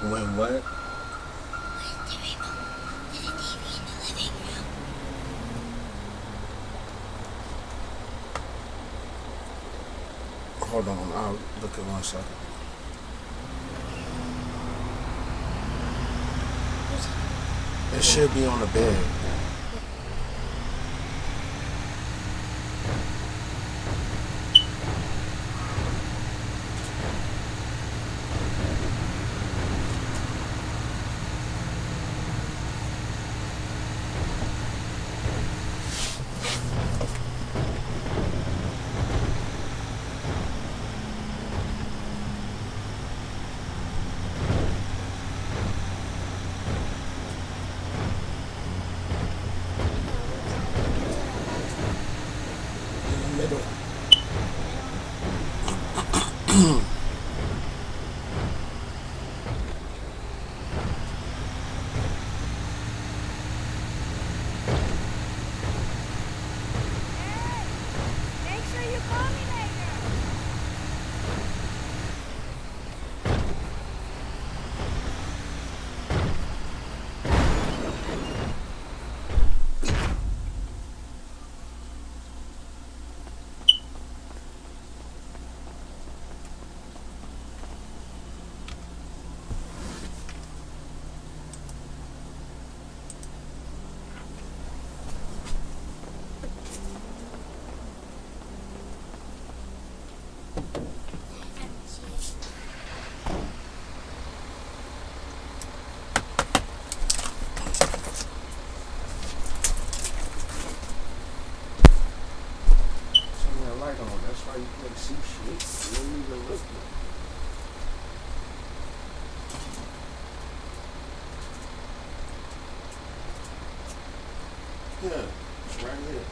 When what? Hold on, I'll look at 1 second. It should be on the bed. In the middle. Make sure you call me later. Turn that light on. That's why you can't see shit. You don't even look good. Yeah, it's right here.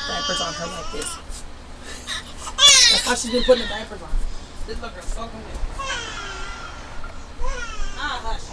Diapers on her like this. That's how she's been putting the diapers on. This little girl's soaking with. Ah, hush.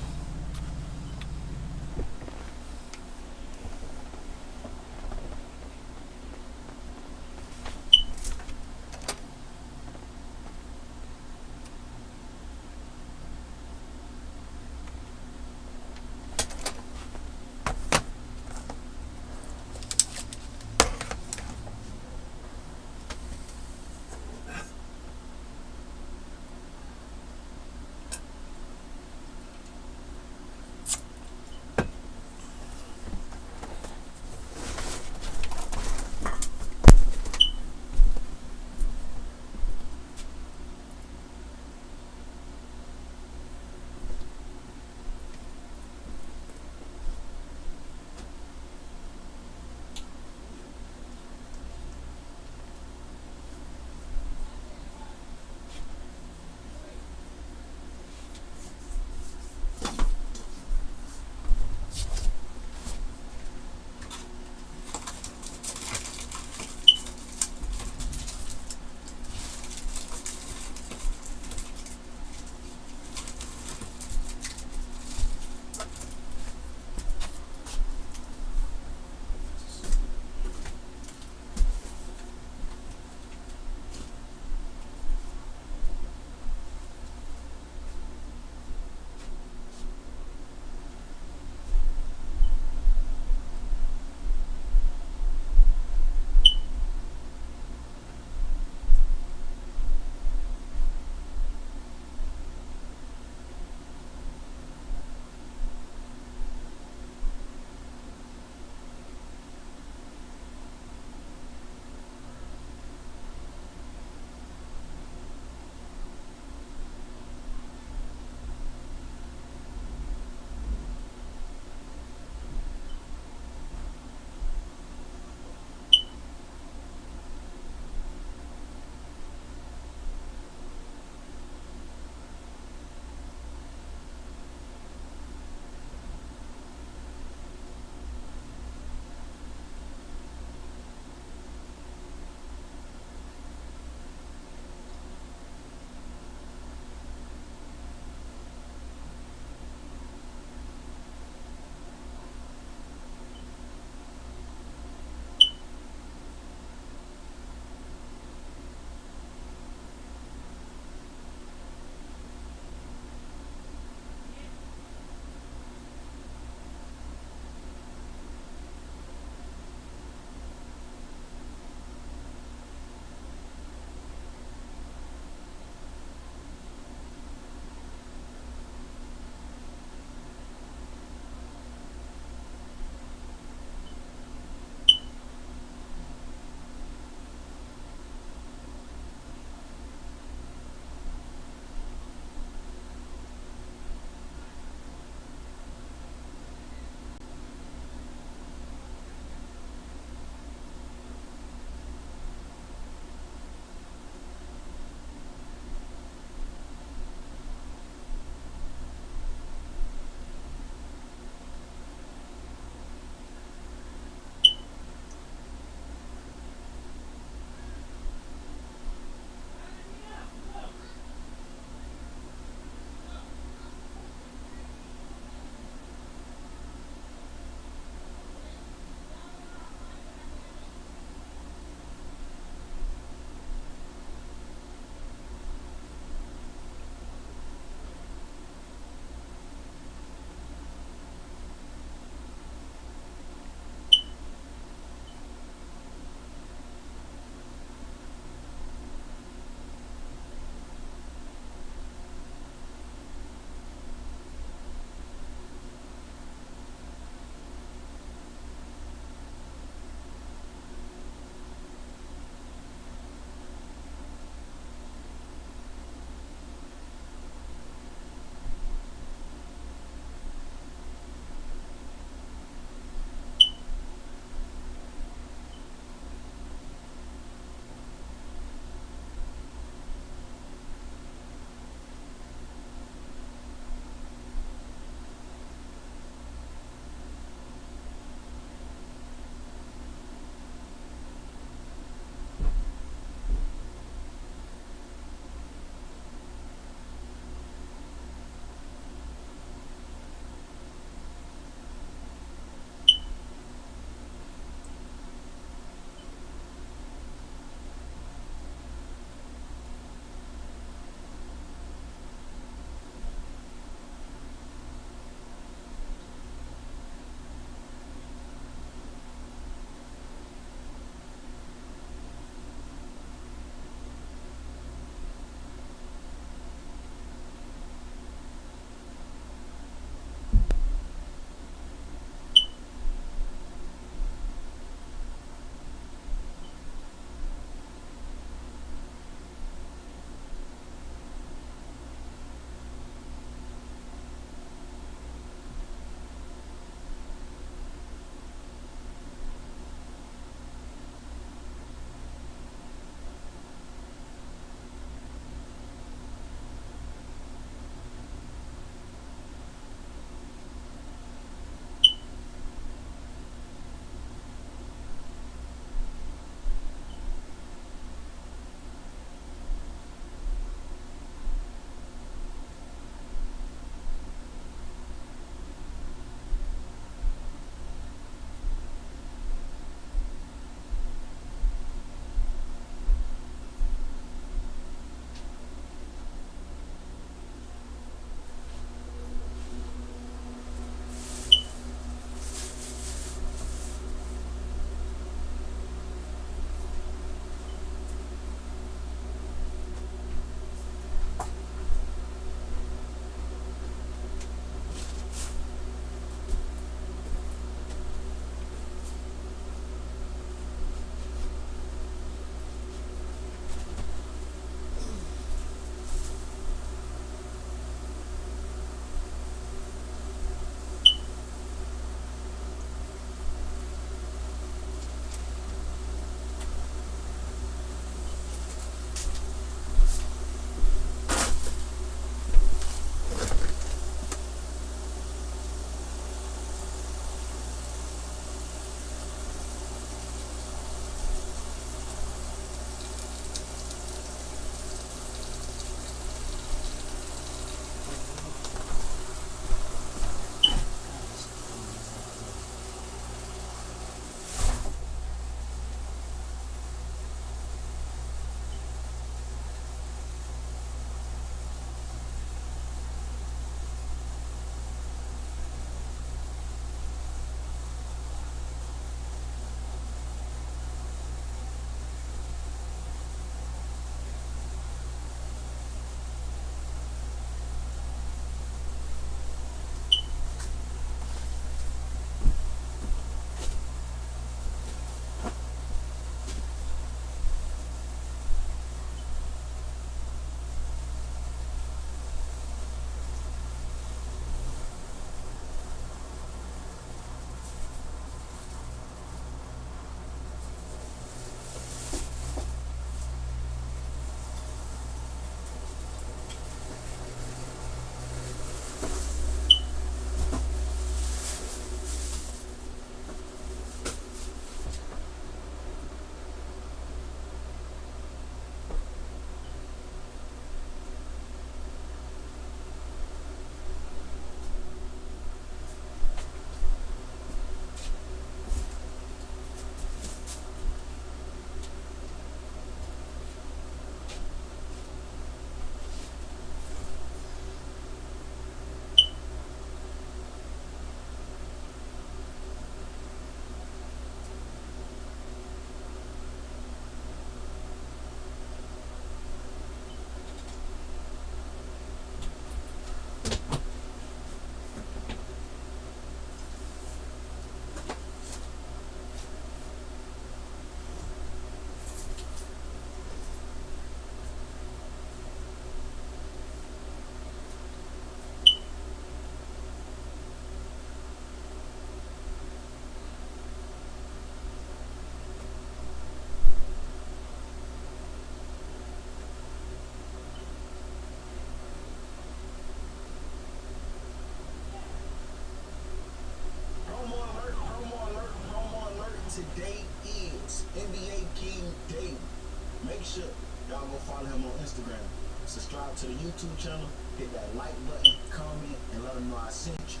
Instagram. Subscribe to the YouTube channel, hit that like button, comment, and let them know I sent you.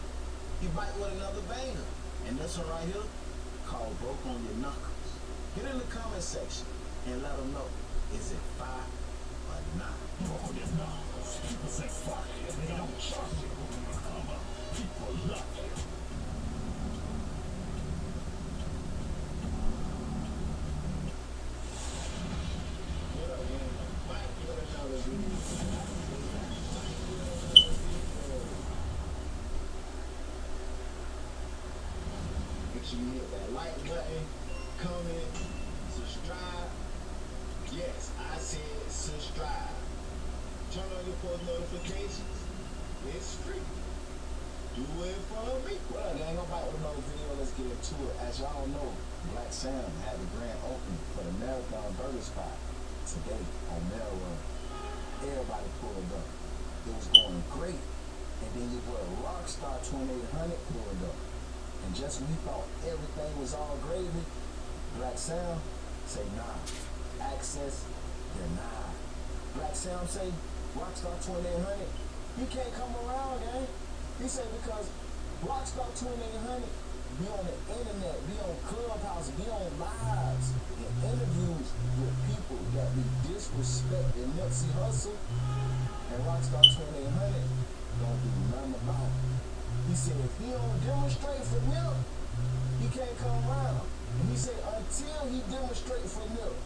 You bite with another banger. And this one right here, called Broke on Your Knuckles. Get in the comment section and let them know, is it fire or not? Broke on your knuckles. People say fuck it, they don't trust you. Come on, people love you. Make sure you hit that like button, comment, subscribe. Yes, I said subscribe. Turn on your post notifications. It's free. Do it for me. Well, there ain't nobody with another video. Let's get into it. As y'all know, Black Sam had the grand opening for the Marathon Burger Spot today on Melrose. Everybody pulled up. It was going great. And then your boy Rockstar 2800 pulled up. And just when we thought everything was all gravy, Black Sam say nah. Access denied. Black Sam say, Rockstar 2800, you can't come around, gang. He said because Rockstar 2800 be on the internet, be on Clubhouse, be on lives, and interviews with people that be disrespecting Nipsey Hussle, and Rockstar 2800 don't do nothing about it. He said if he don't demonstrate for Nip, he can't come around. And he said until he demonstrates for Nip,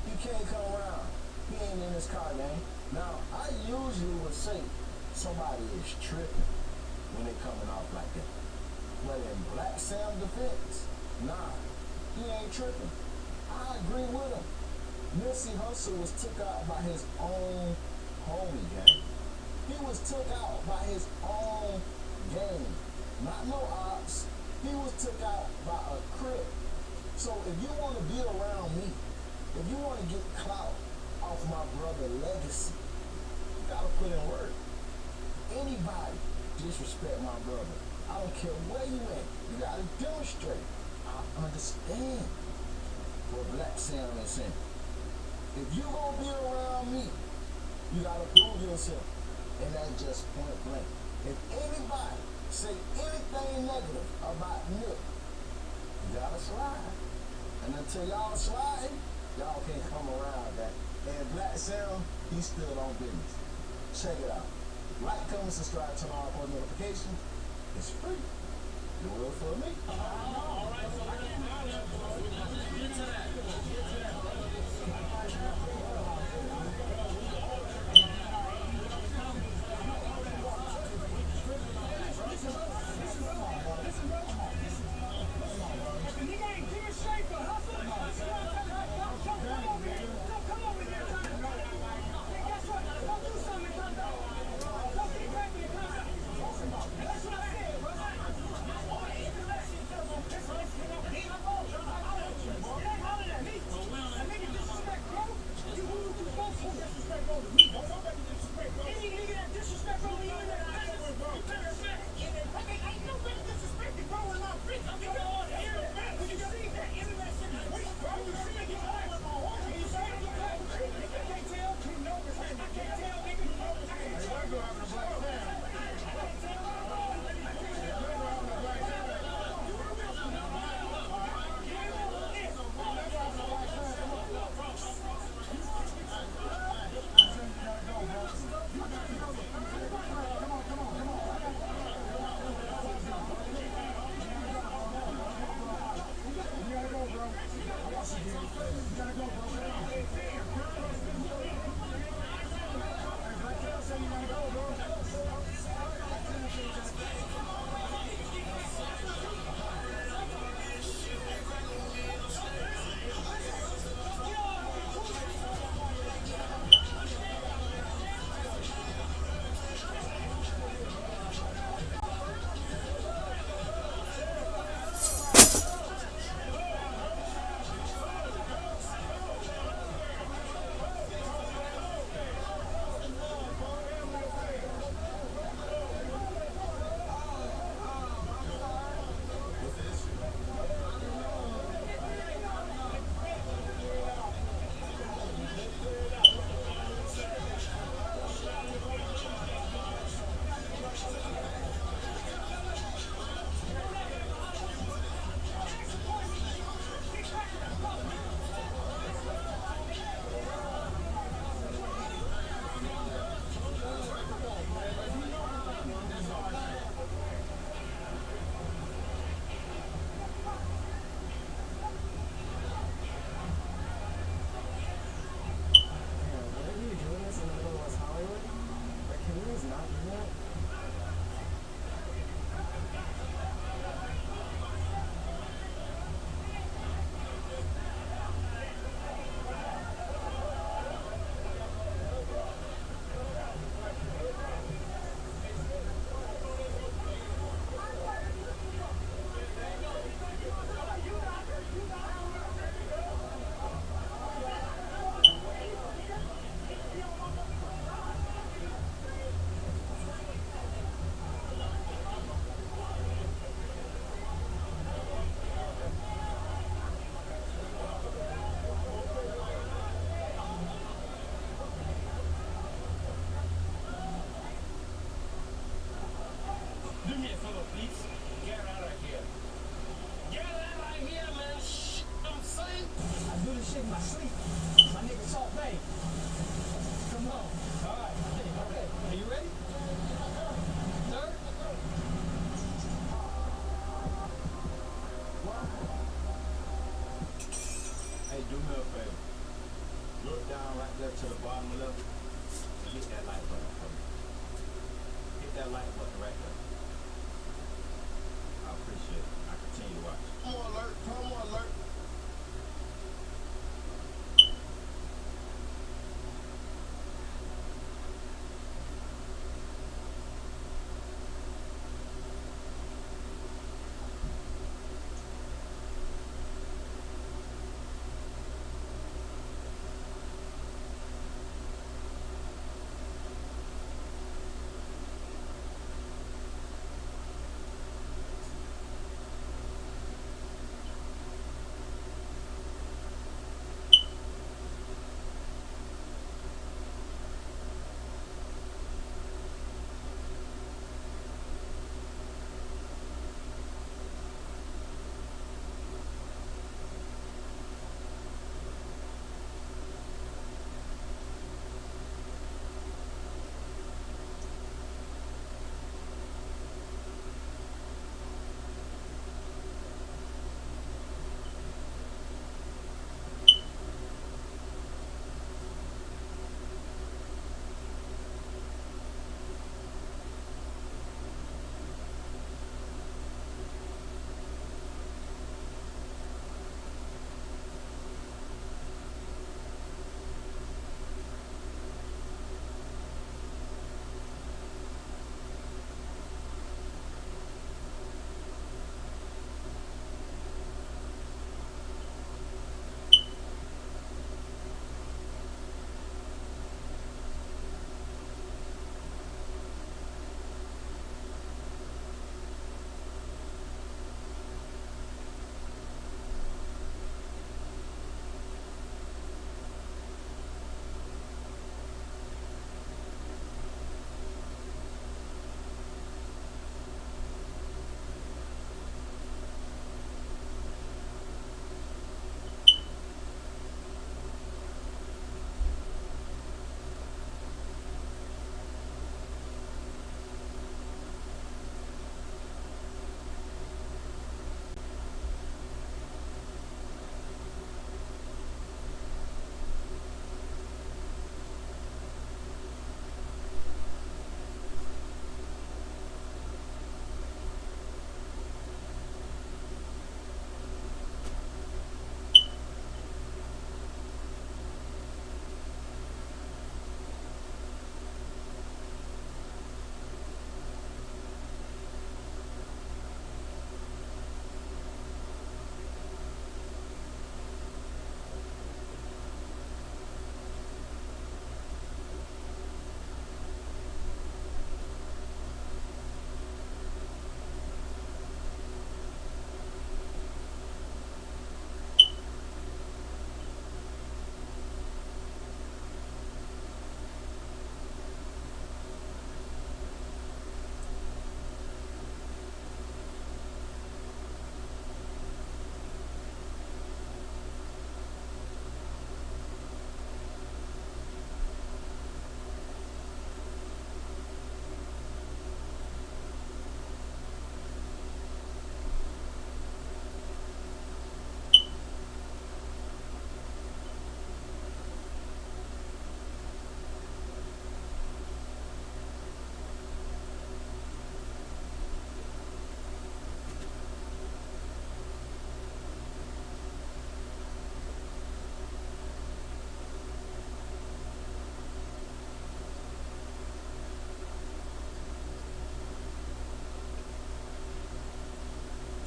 he can't come around. He ain't in his car, gang. Now, I usually would say somebody is tripping when they coming off like that. But in Black Sam defense, nah, he ain't tripping. I agree with him. Nipsey Hussle was took out by his own homie, gang. He was took out by his own gang. Not no ops. He was took out by a crip. So if you want to be around me, if you want to get clout off my brother legacy, you gotta put in work. Anybody disrespect my brother, I don't care where you at, you gotta demonstrate. I understand what Black Sam is saying. If you gonna be around me, you gotta prove yourself. And that's just point blank. If anybody say anything negative about Nip, you gotta slide. And until y'all slide, y'all can't come around that. And Black Sam, he stood on business. Check it out. Like, comment, subscribe, turn on post notifications. It's free. Do it for me. All right, so get to that. please. Get out of here. Get out of here, man. Shh, I'm saying. I do this shit in my sleep. My nigga Salt Bay. Come on. All right. Okay. Are you ready? Third? Hey, do me a favor. Look down right there to the bottom left and hit that like button for me. Hit that like button right there. I appreciate it. I continue watching. Promo alert, promo alert.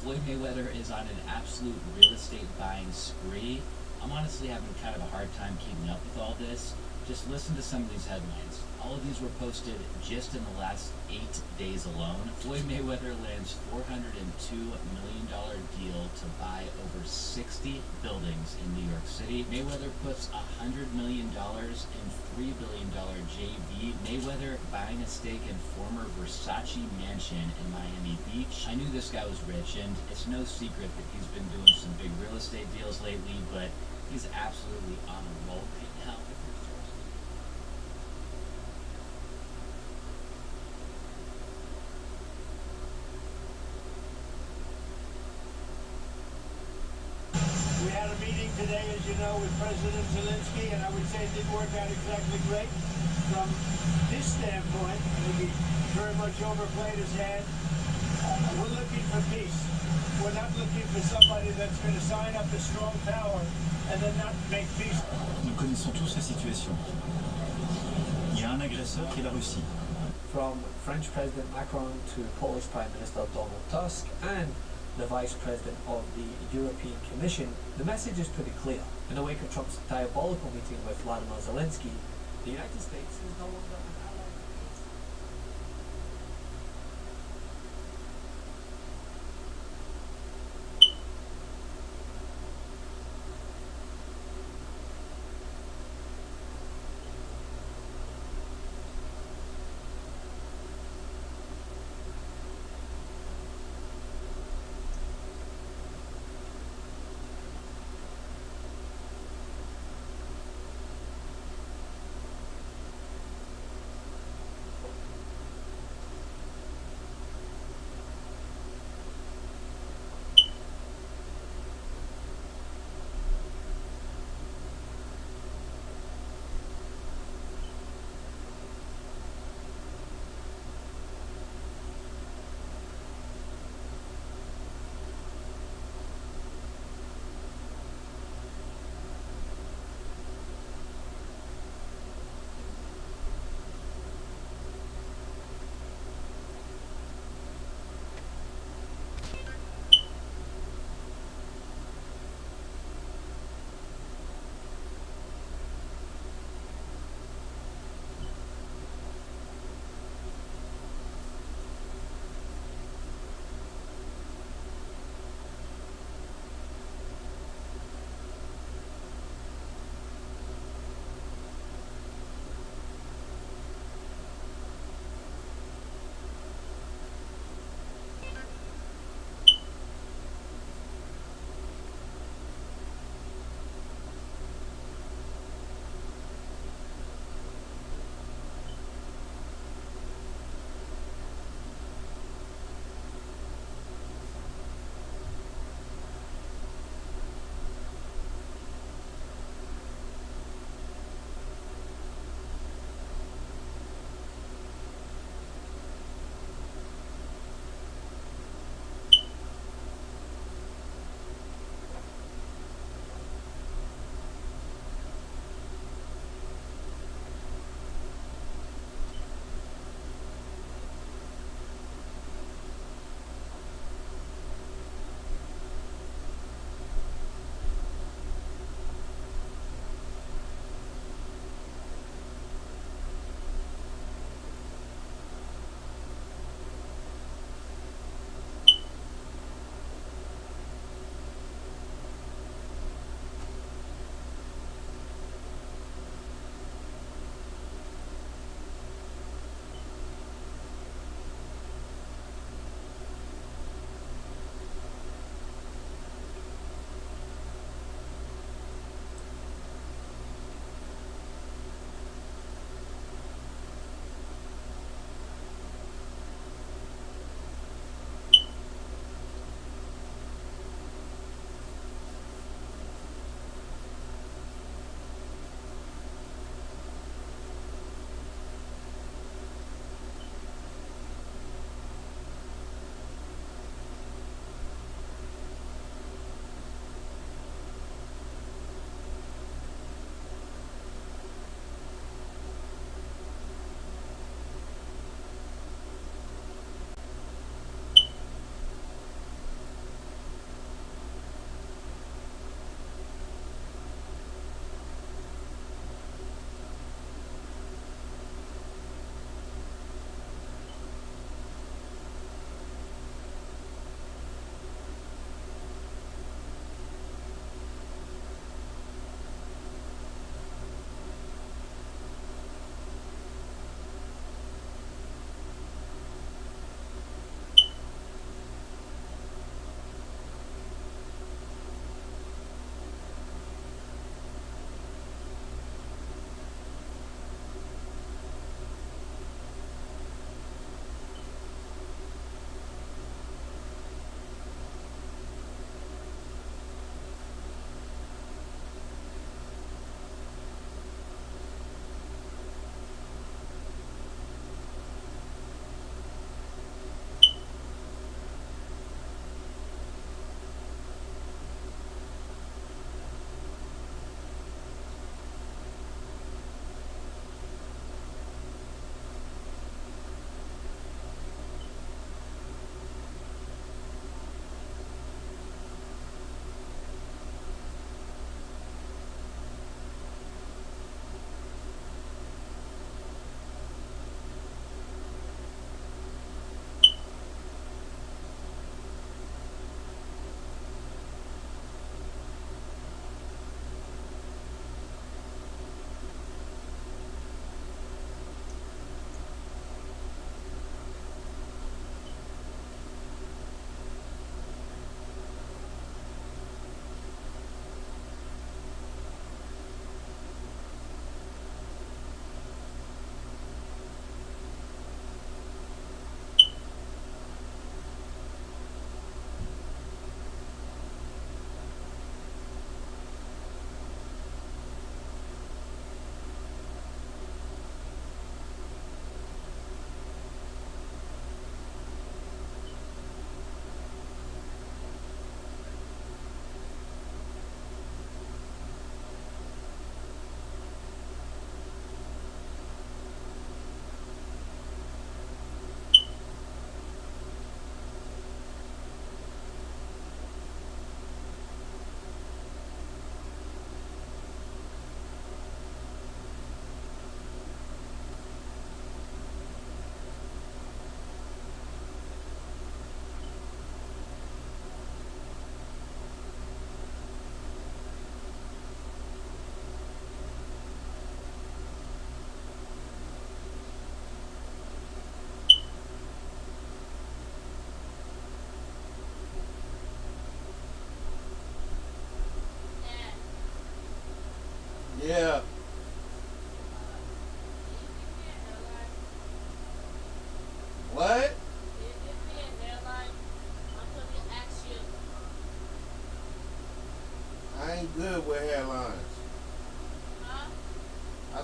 Floyd Mayweather is on an absolute real estate buying spree. I'm honestly having kind of a hard time keeping up with all this. Just listen to some of these headlines. All of these were posted just in the last 8 days alone, Floyd Mayweather lands $402 million deal to buy over 60 buildings in New York City. Mayweather puts $100 million in $3 billion JV. Mayweather buying a stake in former Versace mansion in Miami Beach. I knew this guy was rich, and it's no secret that he's been doing some big real estate deals lately, but he's absolutely on a roll right now. We had a meeting today, as you know, with President Zelensky, and I would say it didn't work out exactly great. From this standpoint, I think he very much overplayed his hand. We're looking for peace. We're not looking for somebody that's going to sign up a strong power and then not make peace. Nous connaissons tous la situation. Il y a un agresseur qui est la Russie. From French President Macron to Polish Prime Minister Donald Tusk and the Vice President of the European Commission, the message is pretty clear. In the wake of Trump's diabolical meeting with Vladimir Zelensky, the United States is no longer an ally.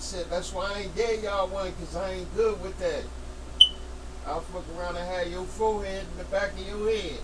said, that's why I ain't gave y'all one, because I ain't good with that. I'll fuck around and have your forehead in the back of your head.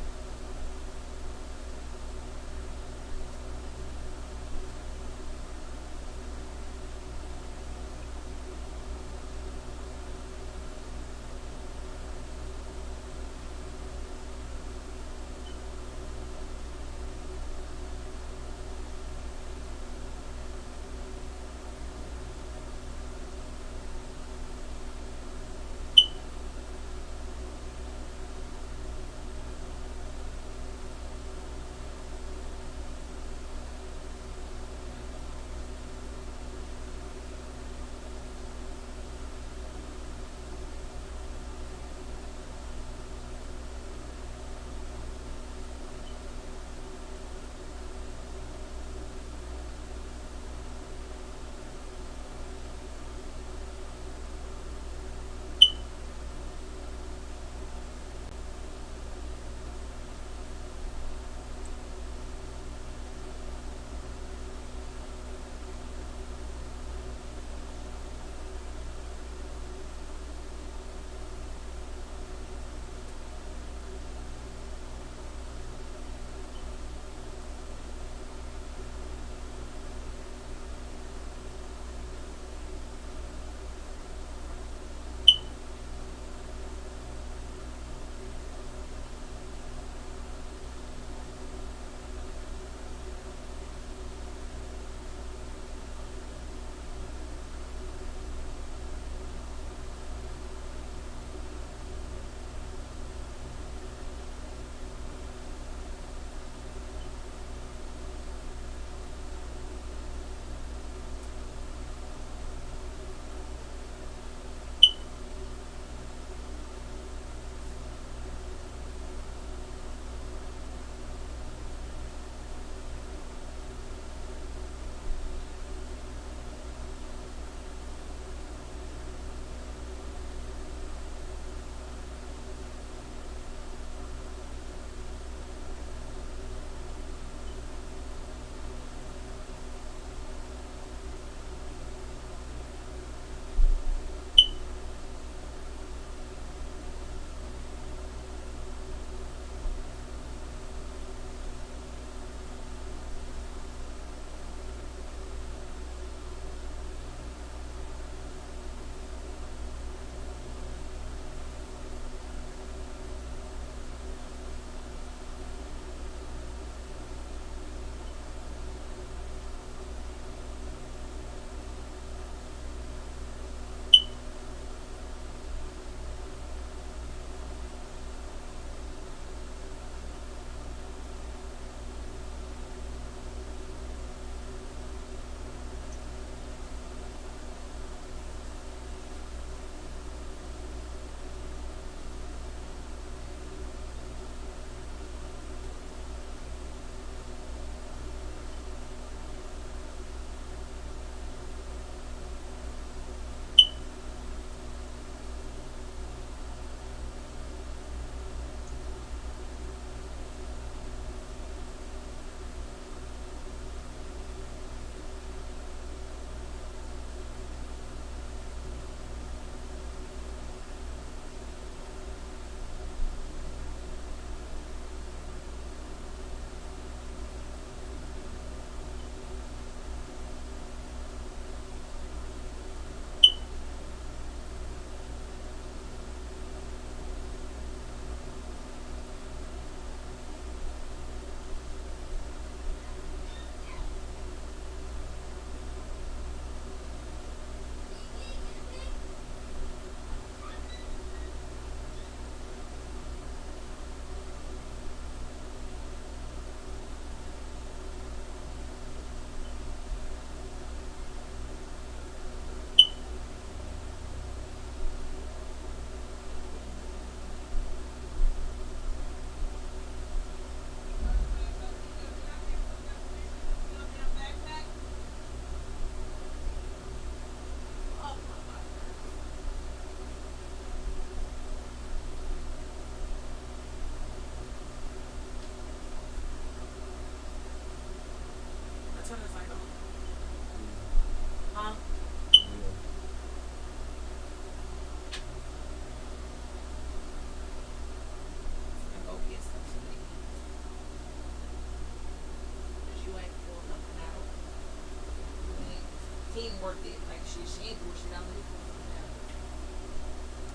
work it. Like, she ain't doing shit. I'm leaving now.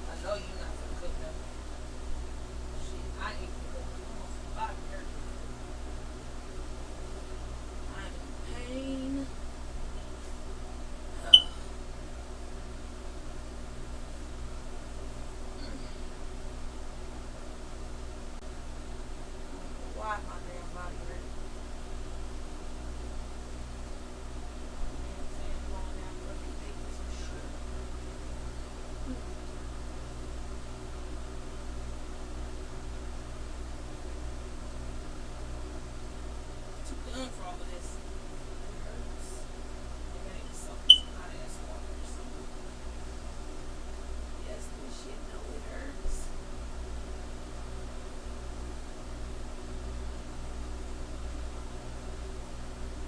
I know you not gonna cook nothing. Shit, I ain't gonna cook nothing. I'm here. I'm in pain. Why my damn body hurt? Too done for all of this. It hurts. Maybe I need to soak some hot ass water or something. Yes, this shit, no, it hurts.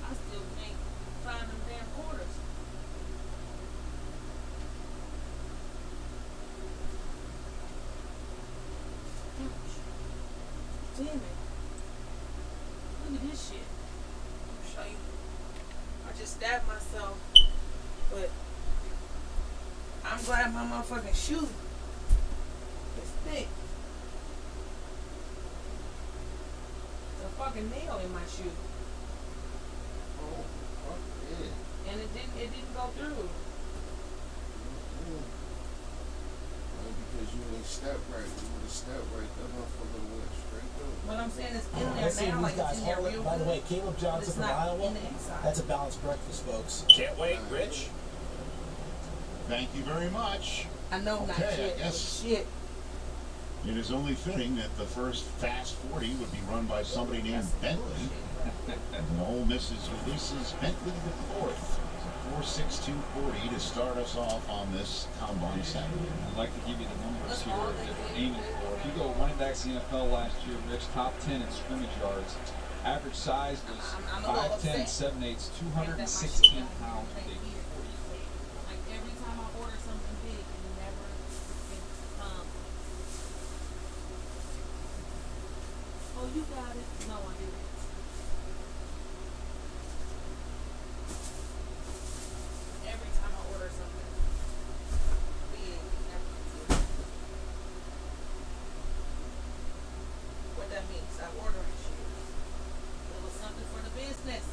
I still can't find them damn quarters. Ouch. Damn it. Look at this shit. I'll show you. I just stabbed myself, but I'm glad my motherfucking shoe is thick. There's a fucking nail in my shoe. Oh, fuck yeah. And it didn't go through. Well, because you ain't step right. You would have stepped right. That motherfucker went straight through. But I'm saying it's in Let's see there now, these like guys it's in there hold it. real By the good. way, Caleb But Johnson it's from not Iowa. in the inside. That's a balanced breakfast, folks. Can't wait, Rich. Thank you very much. I know not Okay, shit. I guess Shit. it is only fitting that the first Fast 40 would be run by somebody named Bentley. And Ole Miss's releases Bentley the fourth. 4.6240 to start us off on this combine Saturday. I'd like to give you the numbers here that we're aiming for. If you go running back to the NFL last year, Rich, top 10 in scrimmage yards. Average size was I'm a little 5'10", upset. 7'8", 216 pounds, big 40. Like every time I order something big, it never freaking comes. Oh, you got it. No, I didn't. Every time I order something big, it never comes in. What that means, I'm ordering shit. It was something for the business.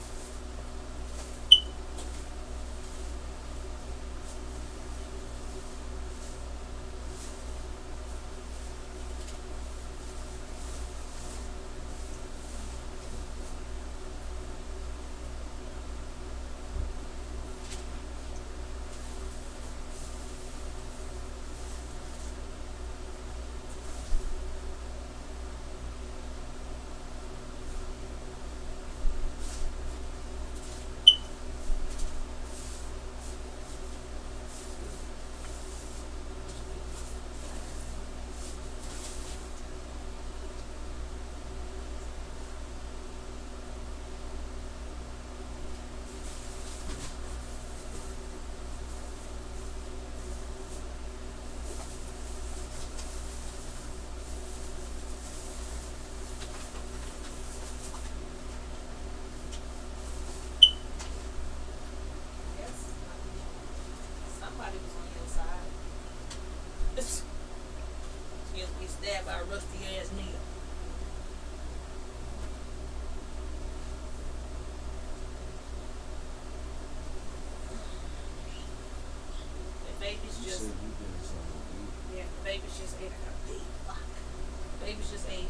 Somebody was on your side. She'll be stabbed by a rusty ass needle. The baby's You just, said you did something. yeah, the baby's just ate. I got a big fuck. The baby's just ate.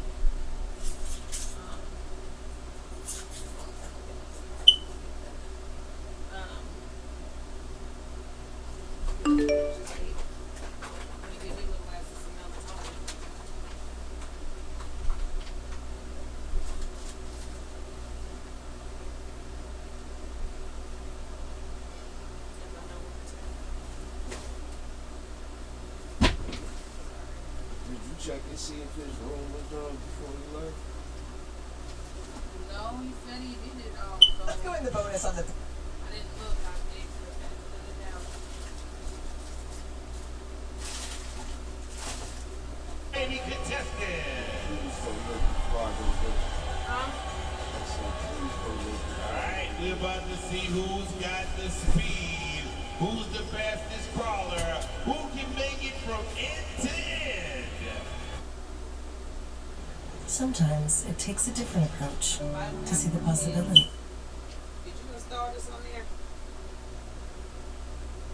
Did you check and see if his room was done before he left? No, he said he did it all. Let's go in the bonus on the. I didn't look. I gave the benefit of the doubt. Any contestant. Please go look before I go get you. Huh? I said, please go look. All right, we're about to see who's got the speed Who's the fastest crawler? Who can make it from end to end? Sometimes it takes a different approach to see the possibility. Did you install this on there?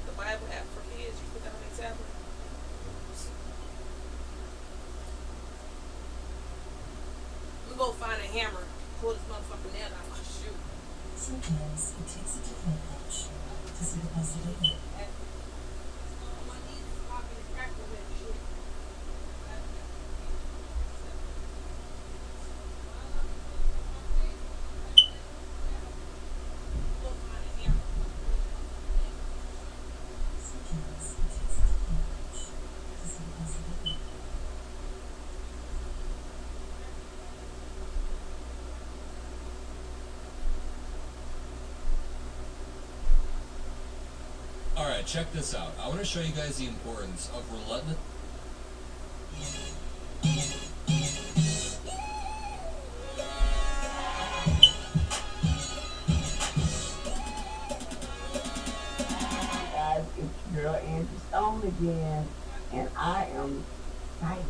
The Bible app for kids, you put that on their tablet? I'm gonna go find a hammer, pull this motherfucker nail out. Oh, shoot. Sometimes it takes a different approach to see the possibility. My knees is popping and cracking with shit. Alright, check this out. I want to show you guys the importance of relentless. Guys, it's your girl Angie Stone again, and I am excited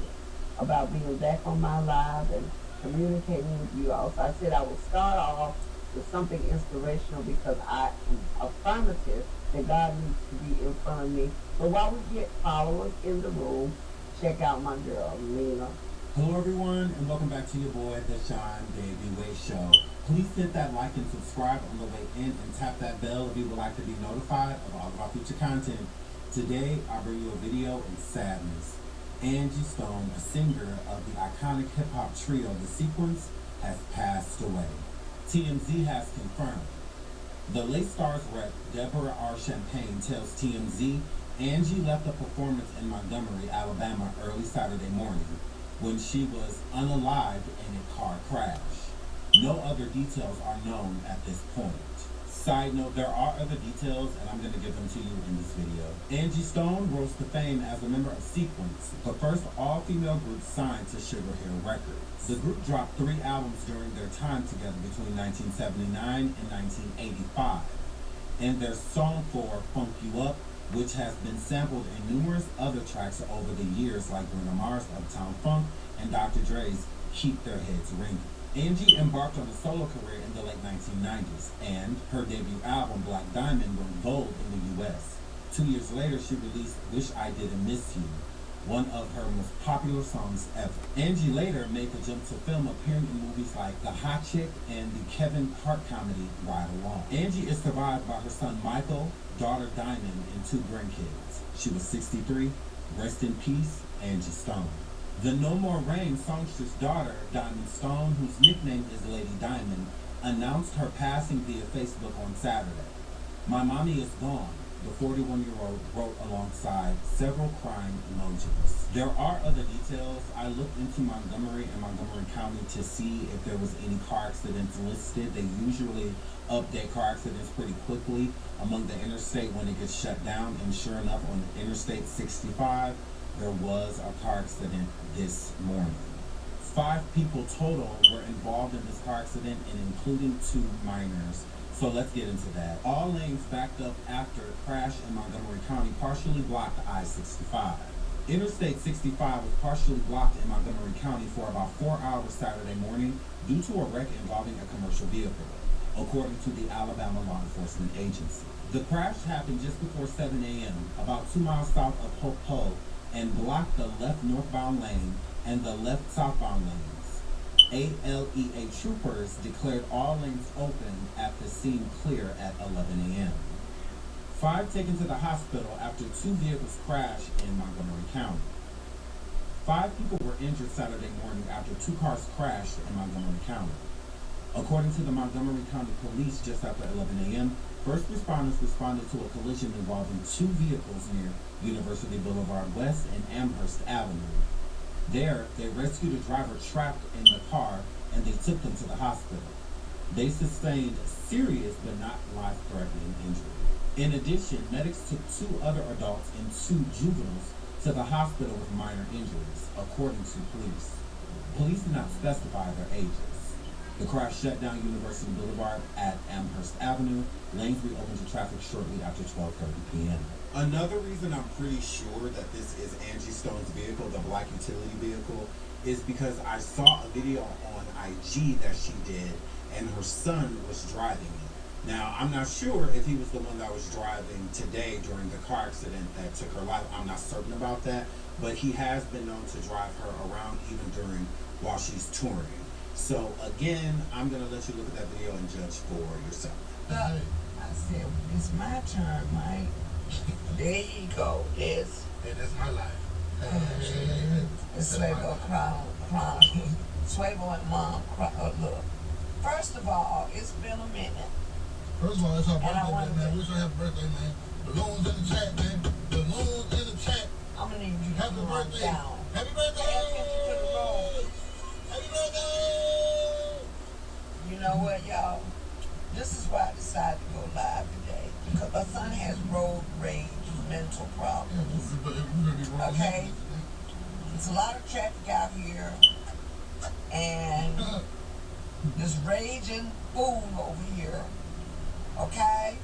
about being back on my live and communicating with you all. So I said I will start off with something inspirational because I am affirmative that God needs to be in front of me. So while we get followers in the room, check out my girl, Lena. Hello everyone, and welcome back to your boy, The Sean Baby Way Show. Please hit that like and subscribe on the way in and tap that bell if you would like to be notified of all of our future content. Today, I bring you a video in sadness. Angie Stone, a singer of the iconic hip-hop trio The Sequence, has passed away. TMZ has confirmed. The late star's rep, Deborah R. Champagne, tells TMZ Angie left a performance in Montgomery, Alabama early Saturday morning when she was unalived in a car crash. No other details are known at this point. Side note, there are other details and I'm going to give them to you in this video. Angie Stone rose to fame as a member of Sequence, the first all-female group signed to Sugar Hill Records. The group dropped 3 albums during their time together between 1979 and 1985. And their song for Funk You Up, which has been sampled in numerous other tracks over the years like Bruno Mars' Uptown Funk and Dr. Dre's Keep Their Heads Ringing. Angie embarked on a solo career in the late 1990s, and her debut album, Black Diamond, went gold in the U.S. 2 years later, she released Wish I Didn't Miss You, one of her most popular songs ever. Angie later made the jump to film, appearing in movies like The Hot Chick and the Kevin Hart comedy Ride Along. Angie is survived by her son Michael, daughter Diamond, and 2 grandkids. She was 63. Rest in peace, Angie Stone. The No More Rain songstress daughter, Diamond Stone, whose nickname is Lady Diamond, announced her passing via Facebook on Saturday. My mommy is gone, the 41-year-old wrote alongside several crying emojis. There are other details. I looked into Montgomery and Montgomery County to see if there was any car accidents listed. They usually update car accidents pretty quickly among the interstate when it gets shut down, and sure enough, on Interstate 65, there was a car accident this morning. 5 people total were involved in this car accident, and including 2 minors. So let's get into that. All lanes backed up after a crash in Montgomery County partially blocked I-65. Interstate 65 was partially blocked in Montgomery County for about 4 hours Saturday morning due to a wreck involving a commercial vehicle, according to the Alabama Law Enforcement Agency. The crash happened just before 7 a.m., about 2 miles south of Hope Po, and blocked the left northbound lane and the left southbound lanes. ALEA troopers declared all lanes open at the scene clear at 11 a.m. 5 taken to the hospital after 2 vehicles crashed in Montgomery County. 5 people were injured Saturday morning after 2 cars crashed in Montgomery County. According to the Montgomery County Police, just after 11 a.m., first responders responded to a collision involving 2 vehicles near University Boulevard West and Amherst Avenue. There, they rescued a driver trapped in the car and they took them to the hospital. They sustained serious but not life-threatening injury. In addition, medics took 2 other adults and 2 juveniles to the hospital with minor injuries, according to police. Police did not specify their ages. The crash shut down University Boulevard at Amherst Avenue. Lanes reopened to traffic shortly after 12:30 p.m. Another reason I'm pretty sure that this is Angie Stone's vehicle, the black utility vehicle, is because I saw a video on IG that she did, and her son was driving it. Now, I'm not sure if he was the one that was driving today during the car accident that took her life. I'm not certain about that, but he has been known to drive her around even while she's touring. So again, I'm gonna let you look at that video and judge for yourself. I said, it's my turn, Mike. There you go. Yes. It is my life. It's Swaybo Chronicle. Swaybo and Mom look. First of all, it's been a minute. First of all, it's her birthday, man. Wish her happy birthday, man. Balloons in the chat, man. Balloons in the chat. I'm gonna need you to happy birthday. Down. Happy birthday. Happy birthday. You know what, y'all? This is why I decided to go live today. Because my son has road rage, mental problems. Okay? There's a lot of traffic out here. And this raging fool over here. Okay?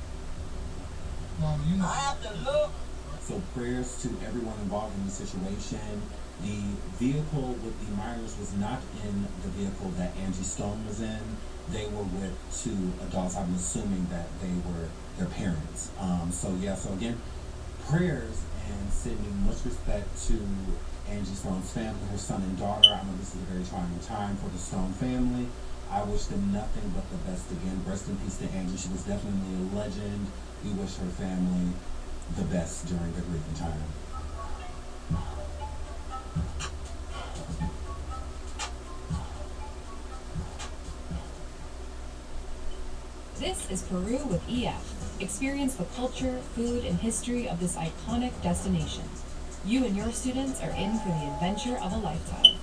Mom, you know. I have to look. So prayers to everyone involved in the situation. The vehicle with the minors was not in the vehicle that Angie Stone was in. They were with two adults. I'm assuming that they were their parents. So again, prayers and sending much respect to Angie Stone's family, her son and daughter. I know this is a very trying time for the Stone family. I wish them nothing but the best again. Rest in peace to Angie. She was definitely a legend. We wish her family the best during the grieving time. This is Peru with EF. Experience the culture, food, and history of this iconic destination. You and your students are in for the adventure of a lifetime.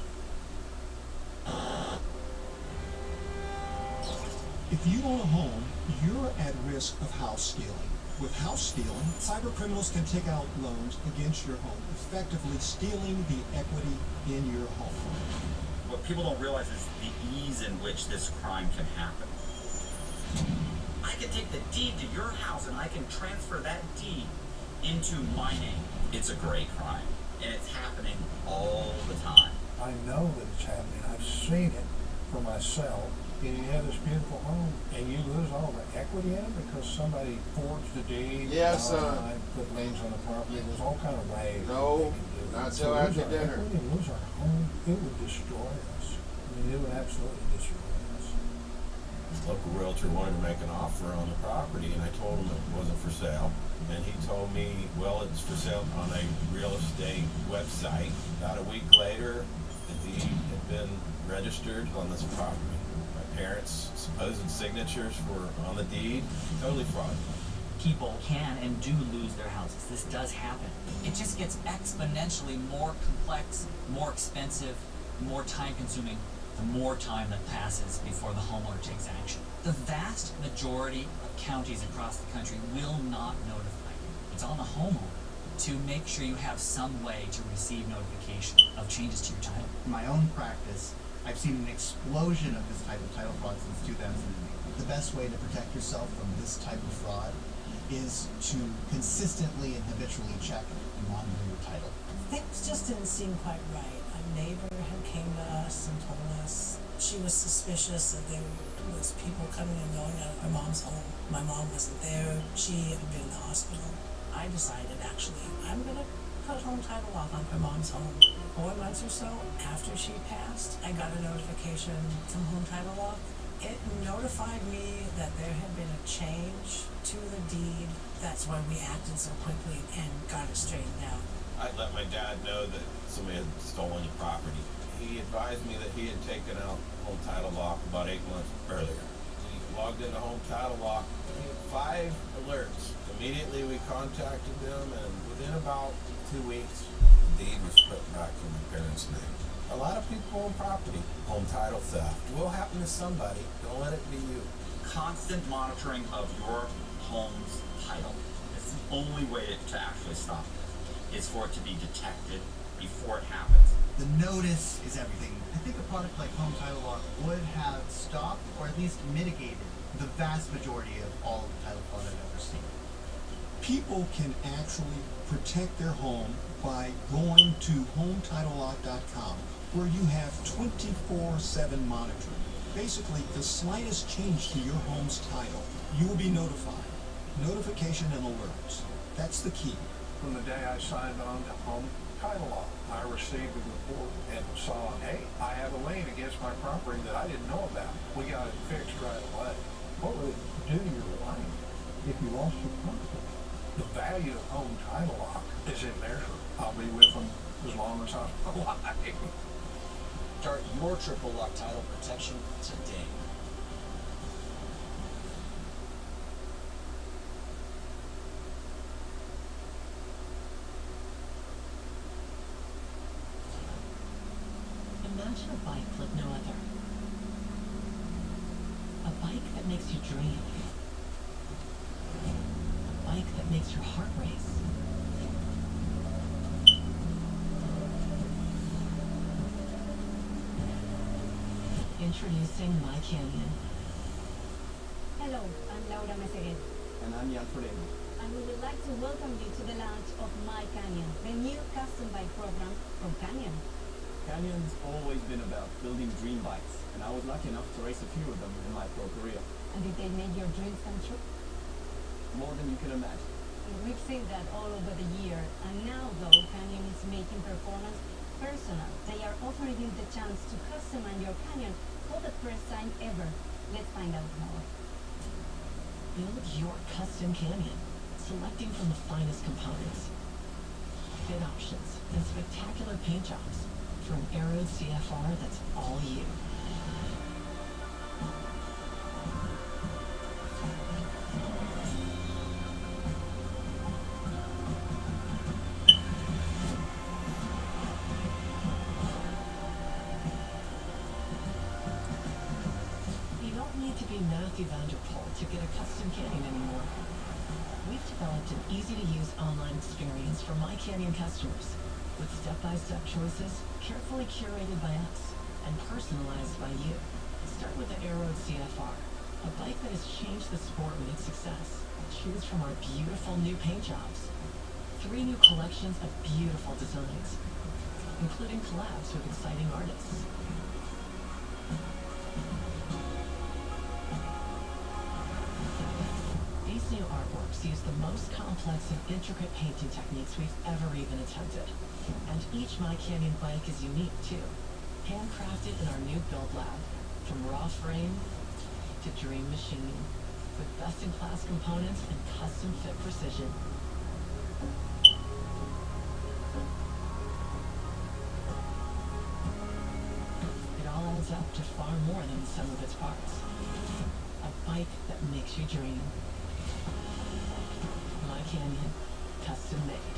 If you own a home, you're at risk of house stealing. With house stealing, cyber criminals can take out loans against your home, effectively stealing the equity in your home. What people don't realize is the ease in which this crime can happen. I can take the deed to your house and I can transfer that deed into my name. It's a great crime, and it's happening all the time. I know that it's happening. I've seen it for myself. You have this beautiful home, and you lose all the equity in it because somebody forged the deed. Yes, son. Put liens on the property. There's all kind of ways. No, not till after dinner. If we lose our home, it would destroy us. I mean, it would absolutely destroy us. The local realtor wanted to make an offer on the property, and I told him it wasn't for sale. And he told me, well, it's for sale on a real estate website. About a week later, the deed had been registered on this property. Parents' supposed signatures were on the deed, totally fraudulent. People can and do lose their houses. This does happen. It just gets exponentially more complex, more expensive, more time-consuming the more time that passes before the homeowner takes action. The vast majority of counties across the country will not notify you. It's on the homeowner to make sure you have some way to receive notification of changes to your title. In my own practice, I've seen an explosion of this type of title fraud since 2008. The best way to protect yourself from this type of fraud is to consistently and habitually check and monitor your title. Things just didn't seem quite right. A neighbor had came to us and told us she was suspicious that there was people coming and going out of her mom's home. My mom wasn't there. She had been in the hospital. I decided, actually, I'm going to put home title off on her mom's home. 4 months or so after she passed, I got a notification from Home Title Law. It notified me that there had been a change to the deed. That's why we acted so quickly and got it straightened out. I let my dad know that somebody had stolen your property. He advised me that he had taken out Home Title Lock about 8 months earlier. We logged into Home Title Lock. We had 5 alerts. Immediately we contacted them, and within about 2 weeks, the deed was put back in my parents' name. A lot of people own property. Home title theft will happen to somebody. Don't let it be you. Constant monitoring of your home's title. It's the only way to actually stop this, is for it to be detected before it happens. The notice is everything. I think a product like Home Title Lock would have stopped or at least mitigated the vast majority of all of the title fraud I've ever seen. People can actually protect their home by going to HomeTitleLock.com, where you have 24/7 monitoring. Basically, the slightest change to your home's title, you will be notified. Notification and alerts. That's the key. From the day I signed on to Home Title Law, I received a report and saw, hey, I have a lien against my property that I didn't know about. We got it fixed right away. What would it do to your life if you lost your property? The value of Home Title Lock is immeasurable. I'll be with them as long as I'm alive. Start your triple lock title protection today. Imagine a bike like no other. A bike that makes you dream. A bike that makes your heart race. Introducing My Canyon. Hello, I'm Laura Meseguet. And I'm Jan Fredeno. And we would like to welcome you to the launch of My Canyon, the new custom bike program from Canyon. Canyon's always been about building dream bikes, and I was lucky enough to race a few of them in my pro career. And did they make your dreams come true? More than you can imagine. And we've seen that all over the year. And now, though, Canyon is making performance personal. They are offering you the chance to customize your Canyon for the first time ever. Let's find out more. Build your custom Canyon, selecting from the finest components, fit options, and spectacular paint jobs for an aeroed CFR that's all you. You don't need to be Matthew Vanderpool to get a custom Canyon anymore. We've developed an easy-to-use online experience for My Canyon customers, with step-by-step choices carefully curated by us and personalized by you. Start with the Aeroed CFR, a bike that has changed the sport with its success. Choose from our beautiful new paint jobs. 3 new collections of beautiful designs, including collabs with exciting artists. These new artworks use the most complex and intricate painting techniques we've ever even attempted. And each My Canyon bike is unique too, handcrafted in our new build lab, from raw frame to dream machining, with best-in-class components and custom fit precision. It all adds up to far more than the sum of its parts. A bike that makes you dream. My Canyon, custom made.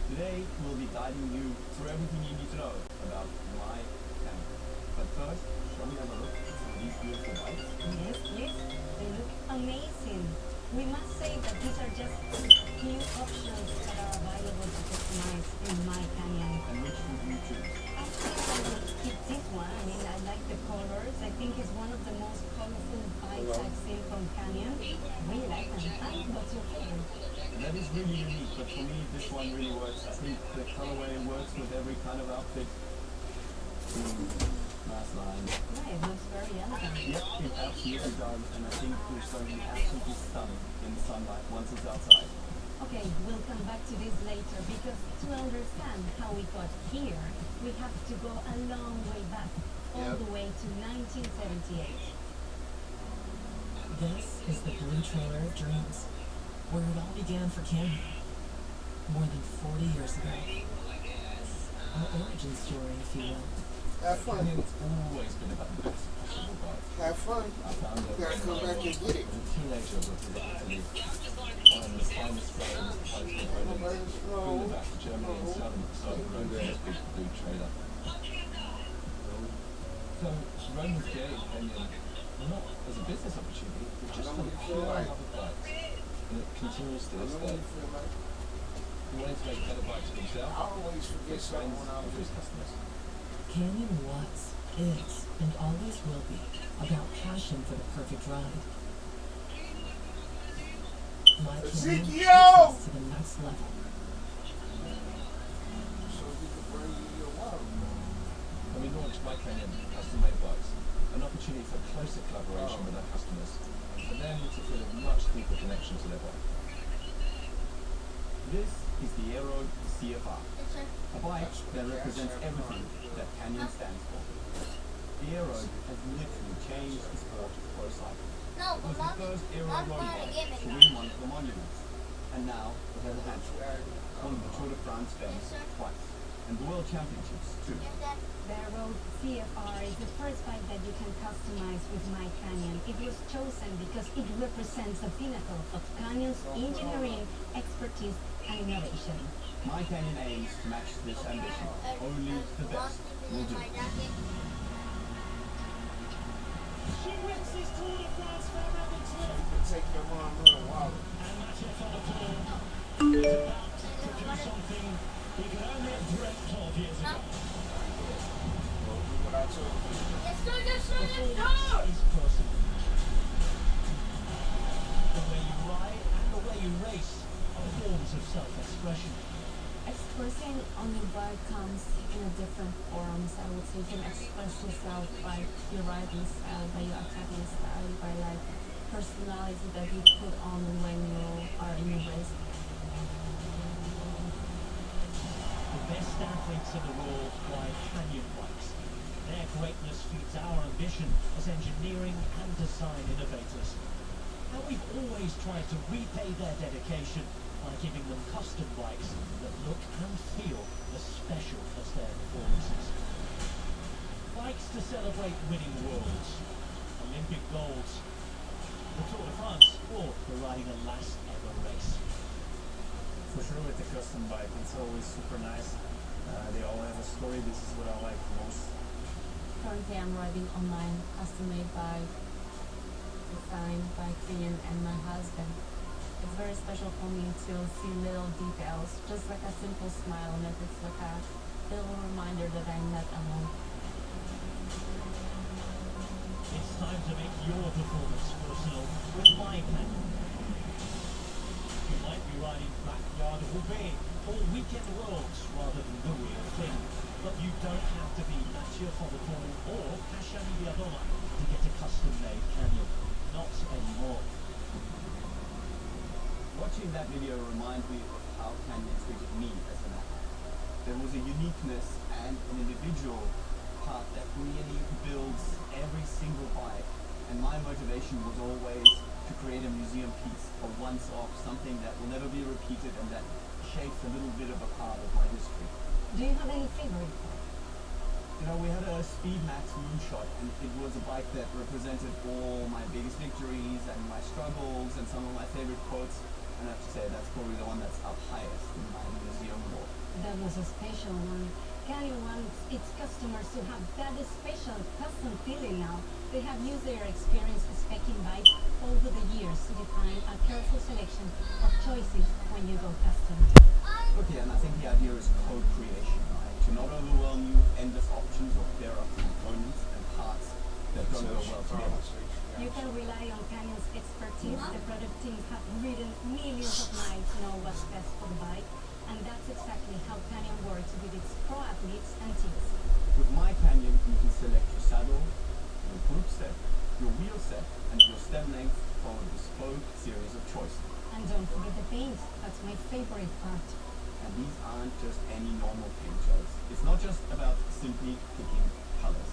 Today, we'll be guiding you through everything you need to know about My Canyon. But first, shall we have a look at some of these beautiful bikes? Yes, please. They look amazing. We must say that these are just few options that are available to customize in My Canyon. And which would you choose? I think I would keep this one. I mean, I like the colors. I think it's one of the most colorful bikes I've seen from Canyon. Really like them. And what's your favorite? That is really unique, but for me, this one really works. I think the colorway works with every kind of outfit. Nice line. Yeah, it looks very elegant. Yep, it absolutely does, and I think it's going to be absolutely stunning in the sunlight once it's outside. Okay, we'll come back to this later because to understand how we got here, we have to go a long way back, all the way to 1978. This is the blue trailer of dreams, where it all began for Canyon, more than 40 years ago. Our origin story, if you will. Have fun. It's always been about the best possible bike. Have fun. I found it. You gotta come back and get it. As a teenager, was literally one of the finest frames posted by them. Bring it back to Germany and sell them at the side of the road with this big blue trailer. So, Romans gave Canyon not as a business opportunity, but just for the pure love of bikes. And it continues to this day. wanting to make better bikes for himself, I always for forget his something friends, when I and for was his customers. Canyon was, is, and always will be about passion for the perfect ride. My Canyon takes us to the next level. So we can bring you your water. When we launched My Canyon custom-made bikes, an opportunity for closer collaboration with our customers, and for them to feel a much deeper connection to their bike. This is the Aero CFR, a bike that represents everything that Canyon stands for. The Aero has literally changed the sport of pro cycling. It was the first Aero road bike to win one of the monuments, and now it has a handful, won the Tour de France Femmes twice, and the World Championships too. The Road CFR is the first bike that you can customize with My Canyon. It was chosen because it represents the pinnacle of Canyon's engineering, expertise, and innovation. My Canyon aims to match this ambition. Only the best will do. She wins this Tour de France for having So you can take your mom little wallet. and match it for the Tour. He's about to do something he could only have dreamt of years ago. Well, do what I told you. Performance is personal. The way you ride and the way you race are forms of self-expression. Expressing on your bike comes in a different forms. I would say you can express yourself by your riding style, by your attacking style, by like personality that you put on when you are in a race. The best athletes in the world ride Canyon bikes. Their greatness feeds our ambition as engineering and design innovators. And we've always tried to repay their dedication by giving them custom bikes that look and feel as special as their performances. Bikes to celebrate winning worlds, Olympic golds, the Tour de France, or for riding a last ever race. For sure, with the custom bike, it's always super nice. They all have a story. This is what I like most. Currently I'm riding on my custom-made bike, designed by Canyon and my husband. It's very special for me to see little details, just like a simple smile on it. It's like a little reminder that I'm not alone. It's time to make your performance personal with My Canyon. You might be riding backyard Roubaix or weekend roads rather than the real thing, but you don't have to be Mathieu van der Poel or Hashemi Diadoma to get a custom-made Canyon. Not anymore. Watching that video reminds me of how Canyon treated me as an athlete. There was a uniqueness and an individual part that really builds every single bike, and my motivation was always to create a museum piece, a once-off, something that will never be repeated and that shapes a little bit of a part of my history. Do you have any favorite bike? You know, we had a Speed Max Moonshot, and it was a bike that represented all my biggest victories and my struggles and some of my favorite quotes. And I have to say, that's probably the one that's up highest in my museum wall. That was a special one. Canyon wants its customers to have that special custom feeling now. They have used their experience speccing bikes over the years to define a careful selection of choices when you go custom. Okay, and I think the idea is co-creation, right? To not overwhelm you with endless options of there are components and parts that don't go well together. You can rely on Canyon's expertise. The product teams have ridden millions of miles to know what's best for the bike, and that's exactly how Canyon works with its pro athletes and teams. With My Canyon, you can select your saddle, your group set, your wheel set, and your stem length from a bespoke series of choices. And don't forget the paint. That's my favorite part. And these aren't just any normal paint jobs. It's not just about simply picking colors.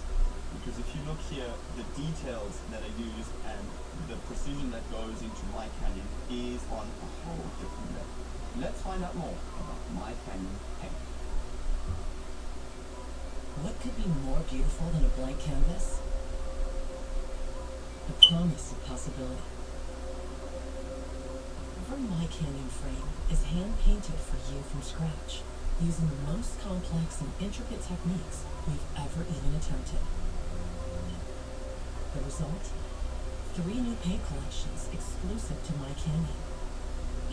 Because if you look here, the details that are used and the precision that goes into My Canyon is on a whole different level. Let's find out more about My Canyon paint. What could be more beautiful than a blank canvas? The promise of possibility. Every My Canyon frame is hand-painted for you from scratch, using the most complex and intricate techniques we've ever even attempted. The result? 3 new paint collections exclusive to My Canyon.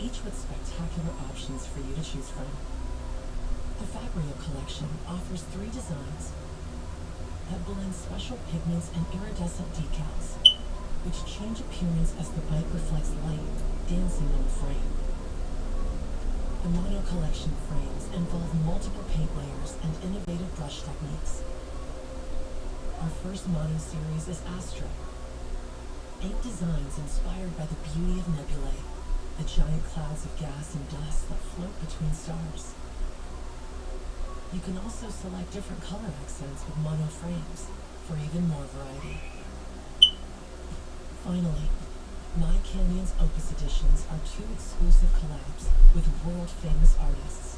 each with spectacular options for you to choose from. The Fabrio collection offers 3 designs that blend special pigments and iridescent decals, which change appearance as the bike reflects light dancing on the frame. The Mono collection frames involve multiple paint layers and innovative brush techniques. Our first Mono series is Astra. 8 designs inspired by the beauty of nebulae, the giant clouds of gas and dust that float between stars. You can also select different color accents with Mono frames for even more variety. Finally, My Canyon's Opus Editions are 2 exclusive collabs with world-famous artists.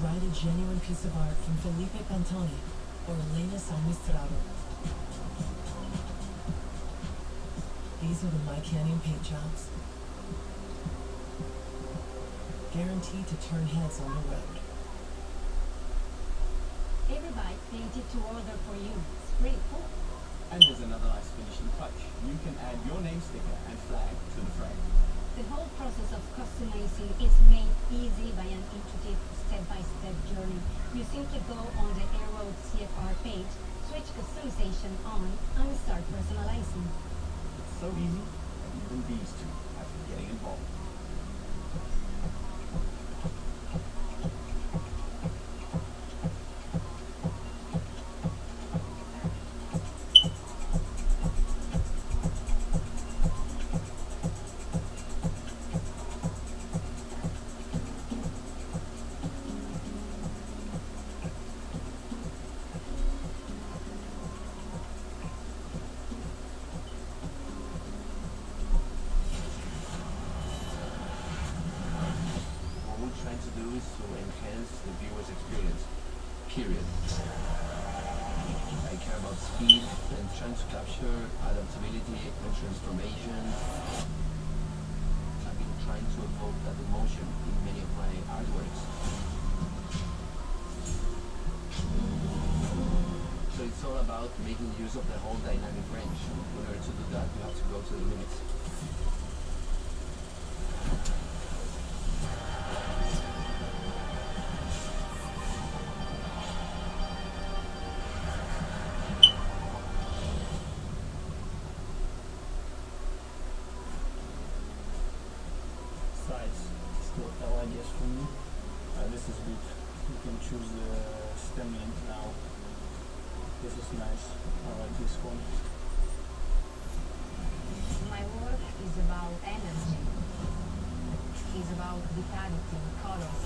Ride a genuine piece of art from Felipe Pantone or Elena Salmistrado. These are the My Canyon paint jobs, guaranteed to turn heads on the road. Every bike painted to order for you. It's pretty cool. And there's another nice finishing touch. You can add your name sticker and flag to the frame. The whole process of customizing is made easy by an intuitive step-by-step journey. You simply go on the Aero CFR page, switch customization on, and start personalizing. It's so easy that even these two have been getting involved. Period. I care about speed and chance capture, adaptability and transformation. I've been trying to evoke that emotion in many of my artworks. So it's all about making use of the whole dynamic range. In order to do that, you have to go to the limits. Ideas for me. This is good. You can choose the stem length now. This is nice. I like this one. My work is about energy. It's about vitality, colors.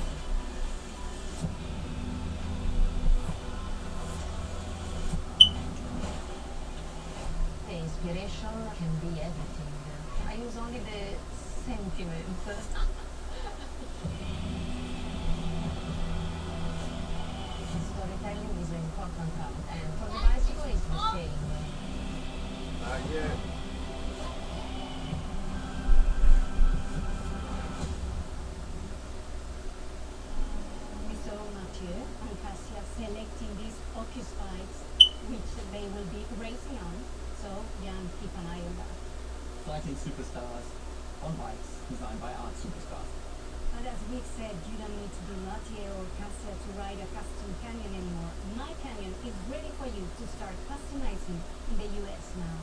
The inspiration can be everything. I use only the sentiments. Storytelling is an important part, and for the bicycle it's the same. Not yet. Mr. Mathieu and Cassia selecting these Focus bikes, which they will be racing on, so Jan, keep an eye on that. Cycling superstars on bikes designed by art superstars. And as Vic said, you don't need to be Mathieu or Cassia to ride a custom canyon anymore. My Canyon is ready for you to start customizing in the US now.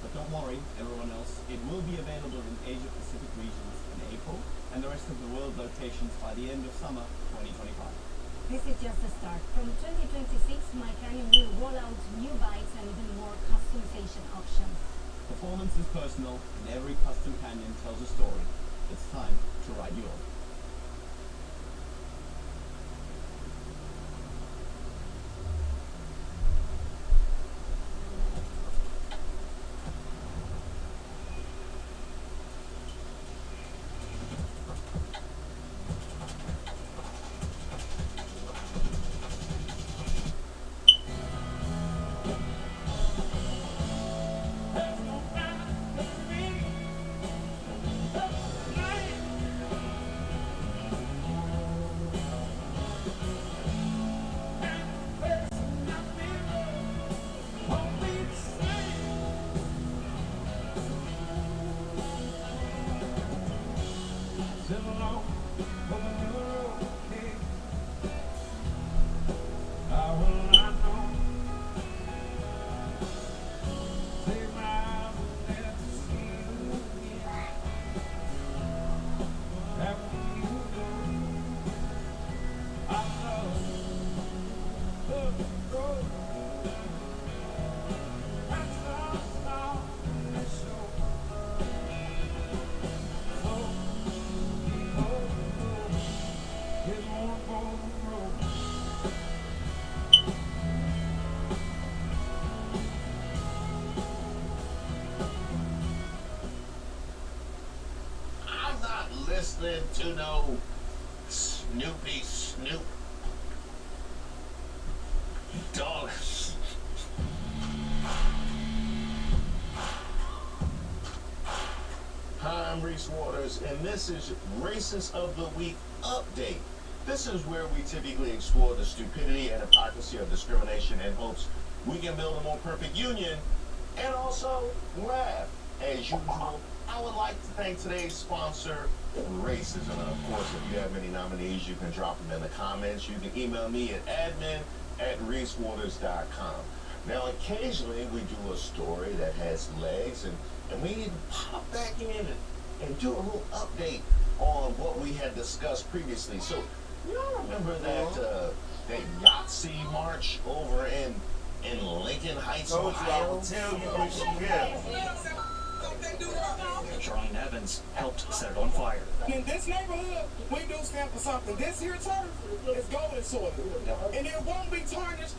But don't worry, everyone else, it will be available in Asia Pacific regions in April and the rest of the world locations by the end of summer 2025. This is just a start. From 2026, My Canyon will roll out new bikes and even more customization options. Performance is personal and every custom canyon tells a story. It's time to ride yours. listening to no Snoopy Snoop dog. Hi, I'm Reese Waters, and this is Racist of the Week Update. This is where we typically explore the stupidity and hypocrisy of discrimination in hopes we can build a more perfect union and also laugh. As usual, I would like to thank today's sponsor, Racism. And of course, if you have any nominees, you can drop them in the comments. You can email me at admin@reesewaters.com. Now, occasionally we do a story that has legs, and we need to pop back in and do a little update on what we had discussed previously. So, y'all remember that Yahtzee march over in Lincoln Heights, Ohio? Charlene Evans helped set it on fire. In this neighborhood, we do stand for something. This here turf is golden soil, and it won't be tarnished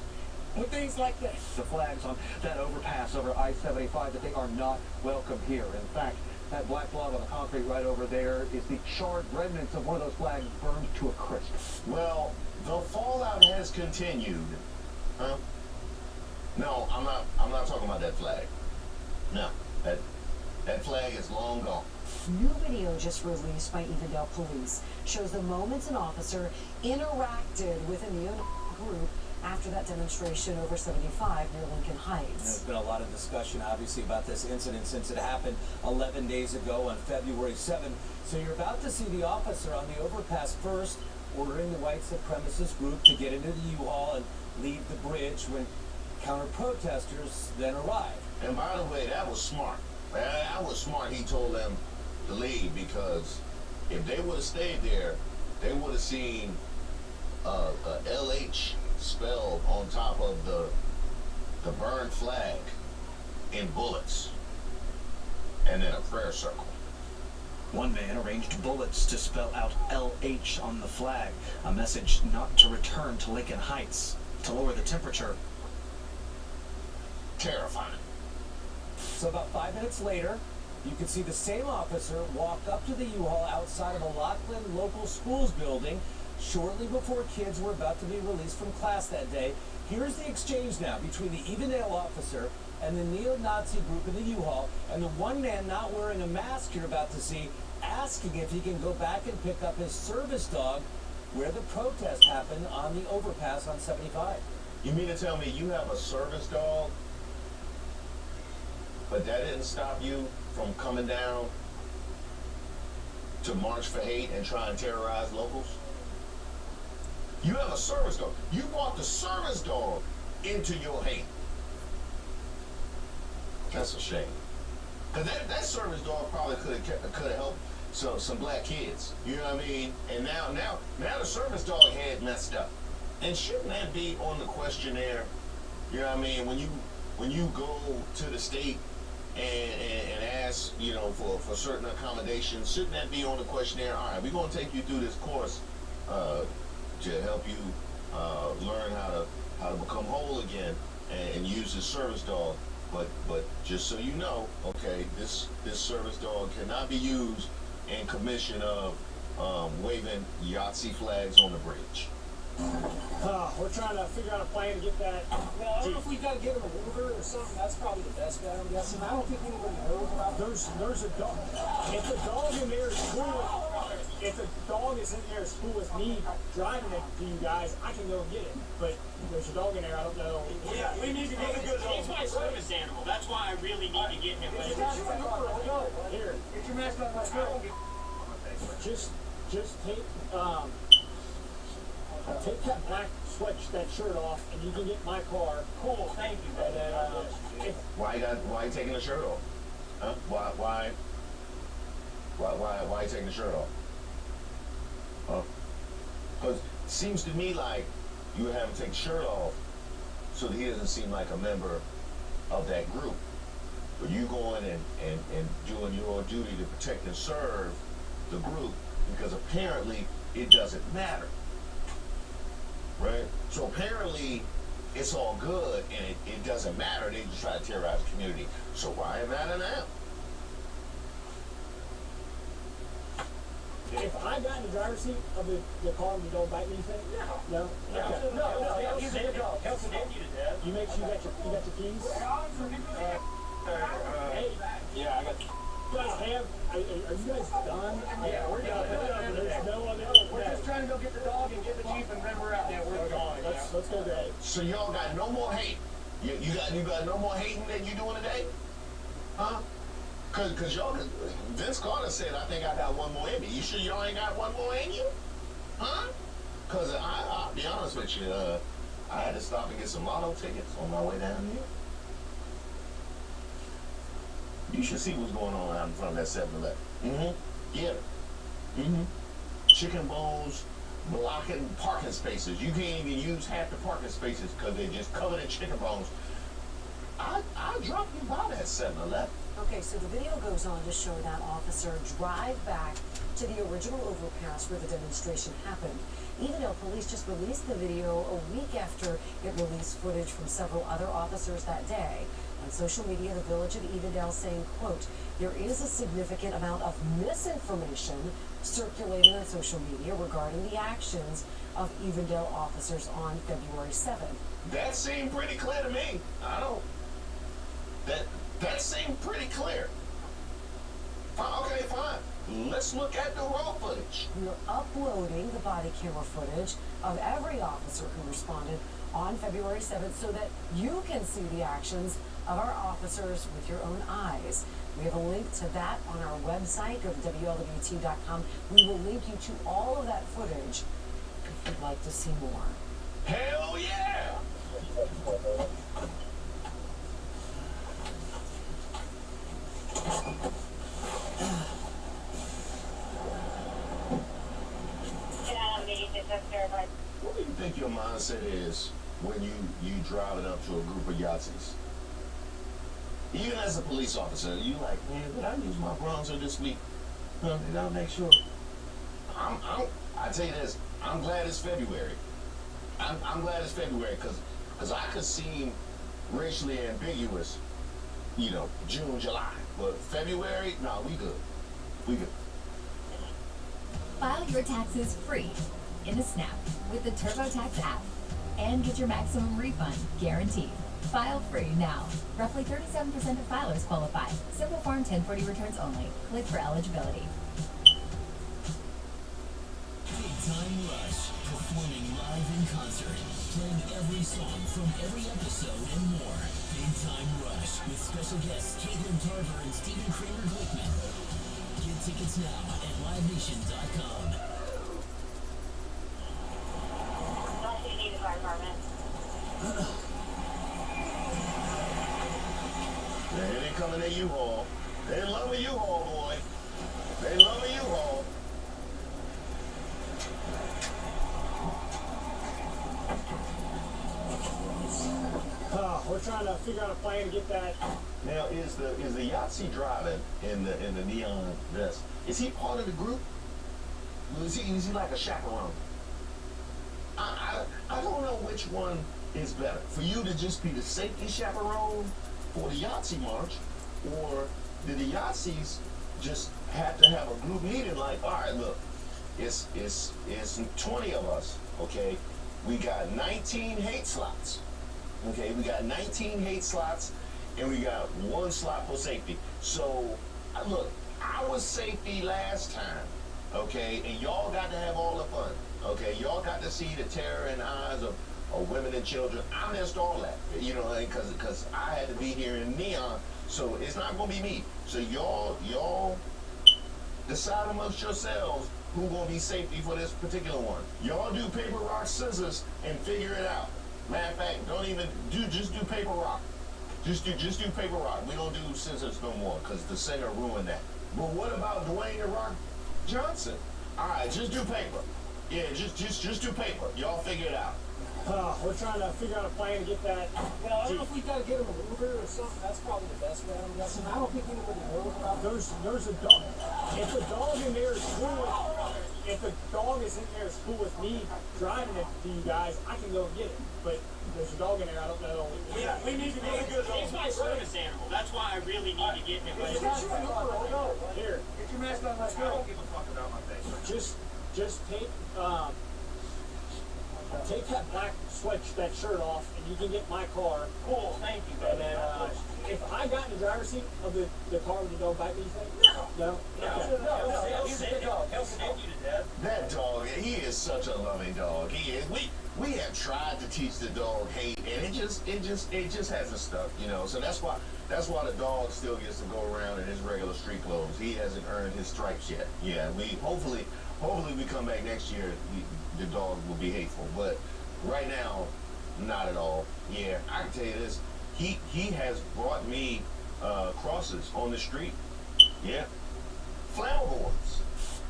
with things like that. The flags on that overpass over I-75, that they are not welcome here. In fact, that black blob on the concrete right over there is the charred remnants of one of those flags burned to a crisp. Well, the fallout has continued. Huh? No, I'm not talking about that flag. No, that flag is long gone. New video just released by Evendale Police shows the moments an officer interacted with a neo group after that demonstration over 75 near Lincoln Heights. There's been a lot of discussion, obviously, about this incident since it happened 11 days ago on February 7th. So you're about to see the officer on the overpass first ordering the white supremacist group to get into the U-Haul and leave the bridge when counter-protesters then arrive. And by the way, that was smart. That was smart. He told them to leave, because if they would have stayed there, they would have seen a LH spelled on top of the burned flag in bullets, and then a prayer circle. One man arranged bullets to spell out LH on the flag, a message not to return to Lincoln Heights, to lower the temperature. Terrifying. So about 5 minutes later, you can see the same officer walk up to the U-Haul outside of a Lockland local schools building shortly before kids were about to be released from class that day. Here's the exchange now between the Evendale officer and the neo-Nazi group in the U-Haul, and the one man not wearing a mask you're about to see asking if he can go back and pick up his service dog where the protest happened on the overpass on 75. You mean to tell me you have a service dog, but that didn't stop you from coming down to March for Hate and try and terrorize locals? You have a service dog. You brought the service dog into your hate. That's a shame. Because that service dog probably could have helped some black kids. You know what I mean? And now the service dog had messed up. And shouldn't that be on the questionnaire? You know what I mean? When you go to the state and ask, you know, for certain accommodations, shouldn't that be on the questionnaire? All right, we're going to take you through this course to help you learn how to become whole again and use this service dog. But just so you know, okay, this service dog cannot be used in commission of waving Yahtzee flags on the bridge. We're trying to figure out a plan to get that. Well, I don't know if we've got to get him a mover or something. That's probably the best bet, I'm guessing. I don't think anybody knows about. There's a dog. If the dog in there is cool, if the dog is in there is cool with me driving it to you guys, I can go and get it. But there's a dog in there. I don't know. Yeah, we need to get a good dog. He's my service animal. That's why I really need to get him. Here, get your mask on. Let's go. Just take take that black that shirt off, and you can get my car. Cool, thank you. And then, Why you taking the shirt off? Huh? Why you taking the shirt off? Huh? Because it seems to me like you would have him take the shirt off so that he doesn't seem like a member of that group. But you going and doing your duty to protect and serve the group, because apparently it doesn't matter. Right? So apparently it's all good and it doesn't matter. They just try to terrorize the community. So why it matter now? If I got in the driver's seat of the car, would you don't bite me anything? No. Okay. No, he's a dog. He'll stand you to death. You make sure you got your keys? Hey. Yeah, I got You guys have, are you guys done? Yeah, we're done. There's no one else. We're just trying to go get the dog and get the Jeep, and then we're out there. We're gone. Let's go today. So y'all got no more hate. You got no more hating than you doing today? Huh? Cause y'all, Vince Carter said, I think I got one more in me. You sure y'all ain't got one more in you? Huh? Cause I'll be honest with you, I had to stop and get some lotto tickets on my way down here. You should see what's going on out in front of that 7-Eleven. Yeah. Chicken bones blocking parking spaces. You can't even use half the parking spaces because they're just covered in chicken bones. I dropped you by that 7-Eleven. Okay, so the video goes on to show that officer drive back to the original overpass where the demonstration happened. Evendale police just released the video a week after it released footage from several other officers that day. On social media, the village of Evendale saying, quote, there is a significant amount of misinformation circulating on social media regarding the actions of Evendale officers on February 7th. That seemed pretty clear to me. That seemed pretty clear. Okay, fine. Let's look at the raw footage. We're uploading the body camera footage of every officer who responded on February 7th so that you can see the actions of our officers with your own eyes. We have a link to that on our website. Go to WLWT.com. We will link you to all of that footage if you'd like to see more. Hell yeah! What do you think your mindset is when you driving up to a group of Yahtzees? Even as a police officer, you like, man, did I use my bronzer this week? Did I make sure? I tell you this, I'm glad it's February. I'm glad it's February because I could seem racially ambiguous, June, July. But February, nah, we good. We good. File your taxes free in a snap with the TurboTax app and get your maximum refund guaranteed. File free now. Roughly 37% of filers qualify. Simple Form 1040 returns only. Click for eligibility. Big Time Rush, performing live in concert, playing every song from every episode and more. Big Time Rush with special guests Caitlin Tarver and Stephen Kramer Glickman. Get tickets now at livenation.com. Man, they coming at U-Haul. They love a U-Haul, boy. They love a U-Haul. We're trying to figure out a plan to get that. Now, is the Yahtzee driving in the neon vest? Is he part of the group? Is he like a chaperone? I don't know which one is better. For you to just be the safety chaperone for the Yahtzee march, or did the Yahtzees just have to have a group meeting like, all right, look, it's 20 of us, okay? We got 19 hate slots. Okay, we got 19 hate slots, and we got 1 slot for safety. So, look, I was safety last time, okay, and y'all got to have all the fun, okay? Y'all got to see the terror in the eyes of women and children. I missed all that, because I had to be here in neon, so it's not going to be me. So y'all decide amongst yourselves who going to be safety for this particular one. Y'all do paper, rock, scissors, and figure it out. Matter of fact, just do paper rock. Just do paper rock. We don't do scissors no more because the singer ruined that. But what about Dwayne The Rock Johnson? All right, just do paper. Yeah, just do paper. Y'all figure it out. We're trying to figure out a plan to get that. I don't know if we got to get him a mover or something. That's probably the best way. I'm guessing. I don't think anybody knows about. There's a dog. If a dog in there is cool, if a dog is in there is cool with me driving it to you guys, I can go and get it. But there's a dog in there. I don't know. Yeah, we need to get a good dog. He's my service animal. That's why I really need to get him. Here, get your mask on. Let's go. I don't give a fuck about my face. just take that black that shirt off, and you can get my car. Cool, thank you. And then, if I got in the driver's seat of the car, would the dog bite me, you think? No. He's a good dog. He'll sniff you to death. That dog, he is such a loving dog. He is. We have tried to teach the dog hate, and it just hasn't stuck, you know. So that's why the dog still gets to go around in his regular street clothes. He hasn't earned his stripes yet. Yeah, we hopefully we come back next year. The dog will be hateful, but right now, not at all. Yeah, I can tell you this. He has brought me crosses on the street. Yeah, flower boards.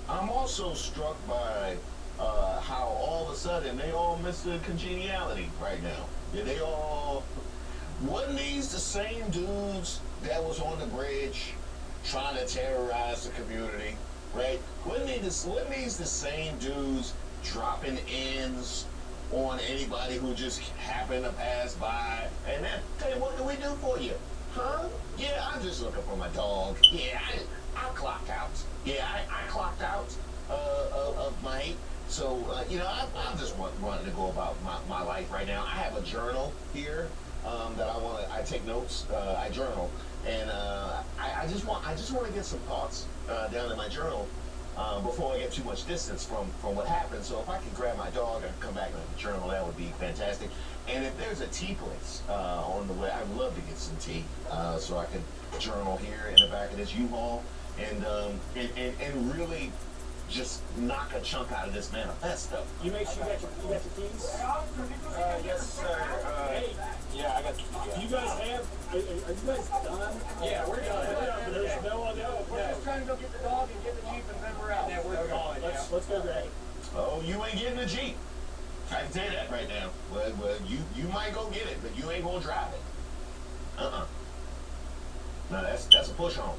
I'm also struck by how all of a sudden they all miss the congeniality right now. Yeah, they all. Wasn't these the same dudes that was on the bridge trying to terrorize the community, right? Wasn't these the same dudes dropping ends on anybody who just happened to pass by? And then, tell you, what can we do for you? Huh? Yeah, I'm just looking for my dog. Yeah, I clocked out. Yeah, I clocked out of my hate. So, you know, I'm just wanting to go about my life right now. I have a journal here that I take notes. I journal, and I just want to get some thoughts down in my journal before I get too much distance from what happened. So if I could grab my dog and come back with a journal, that would be fantastic. And if there's a tea place on the way, I'd love to get some tea so I could journal here in the back of this U-Haul and really just knock a chunk out of this manifesto. You make sure you got your keys? Yes, sir. Hey. Yeah, I got the keys. You guys have, are you guys done? Yeah, we're done. There's no other. We're just trying to go get the dog and get the Jeep, and then we're out. Yeah, we're gone. Let's go grab it. Oh, you ain't getting the Jeep. I can tell you that right now. Well, you might go get it, but you ain't gonna drive it. No, that's a push on.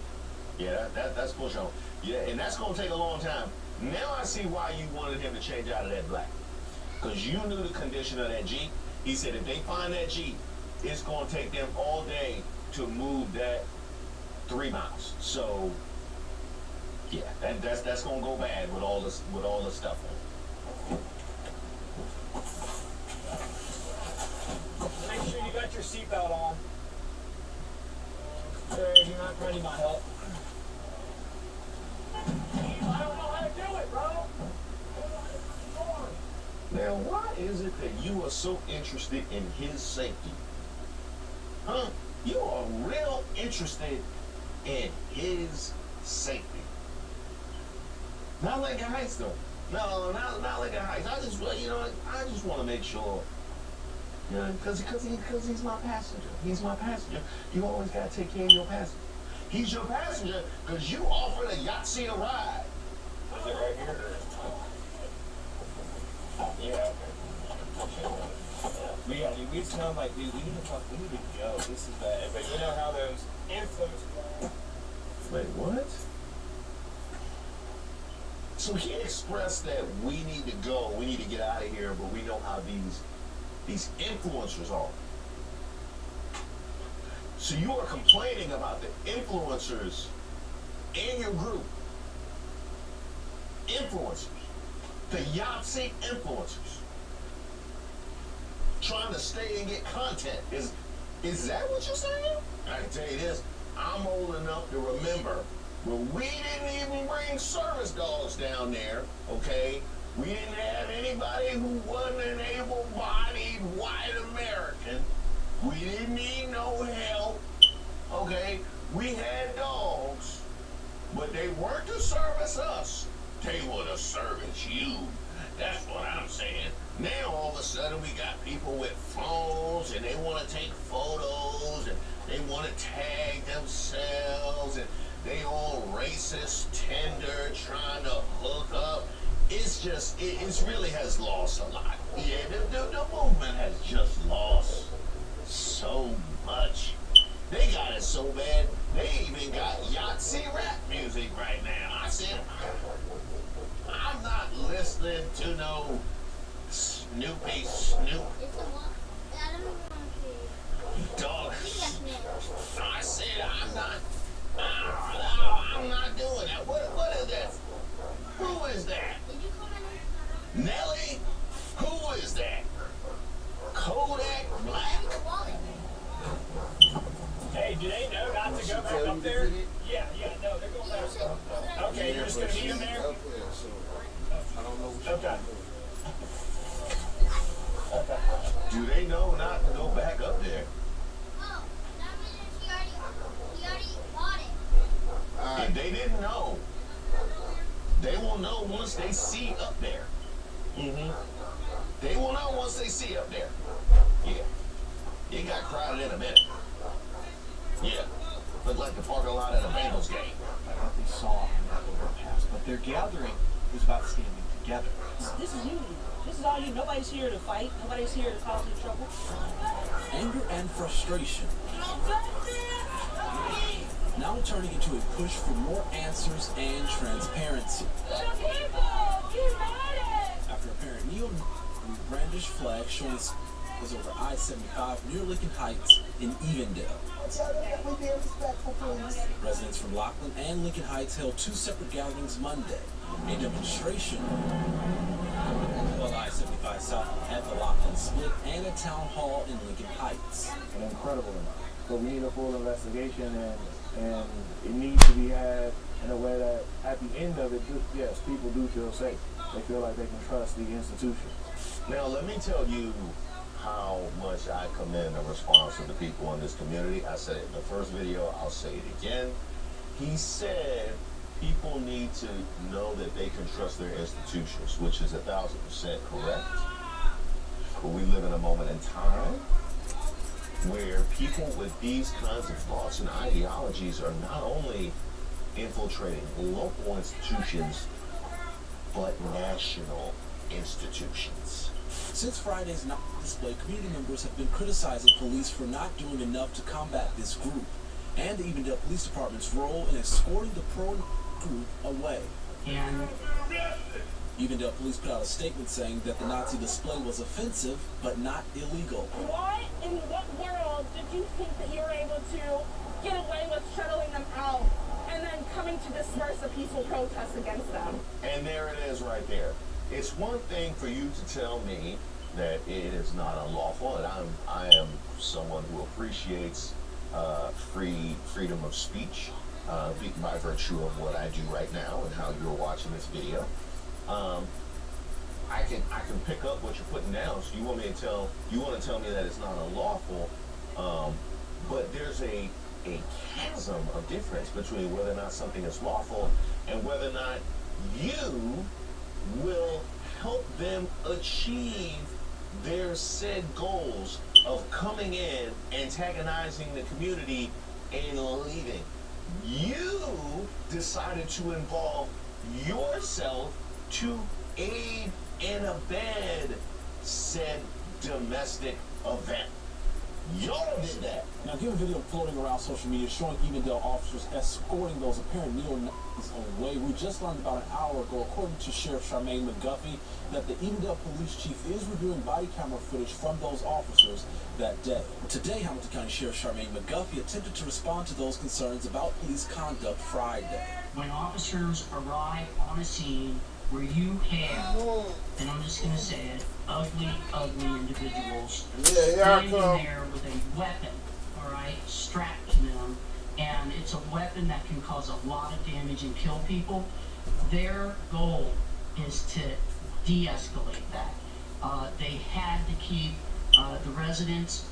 Yeah, that's a push on. Yeah, and that's gonna take a long time. Now I see why you wanted him to change out of that black. Because you knew the condition of that Jeep. He said if they find that Jeep, it's gonna take them all day to move that 3 miles. So yeah, that's gonna go bad with all this stuff on. Make sure you got your seatbelt on. Sir, you're not ready my help. I don't know how to do it, bro. Now, why is it that you are so interested in his safety? Huh? You are real interested in his safety. Not Lincoln Heights, though. No, not Lincoln Heights. I just want to make sure. You know, because he's my passenger. He's my passenger. You always got to take care of your passenger. He's your passenger because you offered a Yahtzee a ride. Is it right here? Yeah, okay. Yeah, dude, we sound like, dude, we need to go. This is bad. But you know how those infos go. Wait, what? So he expressed that we need to go, we need to get out of here, but we know how these influencers are. So you are complaining about the influencers in your group. Influencers. The Yahtzee influencers. Trying to stay and get content. Is that what you're saying? I can tell you this. I'm old enough to remember when we didn't even bring service dogs down there, okay? We didn't have anybody who wasn't an able-bodied white American. We didn't need no help, okay? We had dogs, but they weren't to service us. They were to service you. That's what I'm saying. Now all of a sudden we got people with phones and they want to take photos and they want to tag themselves and they all racist, tender, trying to hook up. It's just, it really has lost a lot. Yeah, the movement has just lost so much. They got it so bad, they even got Yahtzee rap music right now. I said, I'm not listening to no Snoopy Snoop. Dog. I said, I'm not doing that. What is that? Who is that? tell you up to there? put it? Yeah, no, they're going back up. Okay, you're just going to meet them there? Up there, so I don't know what you're Okay. doing. Do they know not to go back up there? If they didn't know, they will know once they see up there. They will know once they see up there. Yeah. It got crowded in a minute. Yeah. Looked like the parking lot at a Bengals game. I don't know if they saw on that overpass, but their gathering was about standing together. This is unity. This is all you. Nobody's here to fight. Nobody's here to cause any trouble. Anger and frustration now turning into a push for more answers and transparency. After apparent neo-brandish flag showing was over I-75 near Lincoln Heights in Evendale. Residents from Lockland and Lincoln Heights held two separate gatherings Monday. A demonstration along I-75 south at the Lockland split and a town hall in Lincoln Heights. An incredible amount. But we need a full investigation, and it needs to be had in a way that at the end of it, yes, people do feel safe. They feel like they can trust the institution. Now, let me tell you how much I commend the response of the people in this community. I said it in the first video, I'll say it again. He said people need to know that they can trust their institutions, which is 1,000% correct. But we live in a moment in time where people with these kinds of thoughts and ideologies are not only infiltrating local institutions, but national institutions. Since Friday's night display, community members have been criticizing police for not doing enough to combat this group, and the Evendale Police Department's role in escorting the pro group away. Evendale Police put out a statement saying that the Nazi display was offensive, but not illegal. Why in what world did you think that you were able to get away with shuttling them out and then coming to disperse a peaceful protest against them? And there it is right there. It's one thing for you to tell me that it is not unlawful, and I am someone who appreciates freedom of speech by virtue of what I do right now and how you're watching this video. I can pick up what you're putting down. So you want to tell me that it's not unlawful, but there's a chasm of difference between whether or not something is lawful and whether or not you will help them achieve their said goals of coming in, antagonizing the community, and leaving. You decided to involve yourself to aid and abet said domestic event. Y'all did that. Now, given video floating around social media showing Evendale officers escorting those apparent neo-Nazis away, we just learned about an hour ago, according to Sheriff Charmaine McGuffey, that the Evendale police chief is reviewing body camera footage from those officers that day. Today, Hamilton County Sheriff Charmaine McGuffey attempted to respond to those concerns about police conduct Friday. When officers arrive on a scene where you have, and I'm just going to say it, ugly individuals standing there with a weapon, all right, strapped to them, and it's a weapon that can cause a lot of damage and kill people. Their goal is to de-escalate that. They had to keep the residents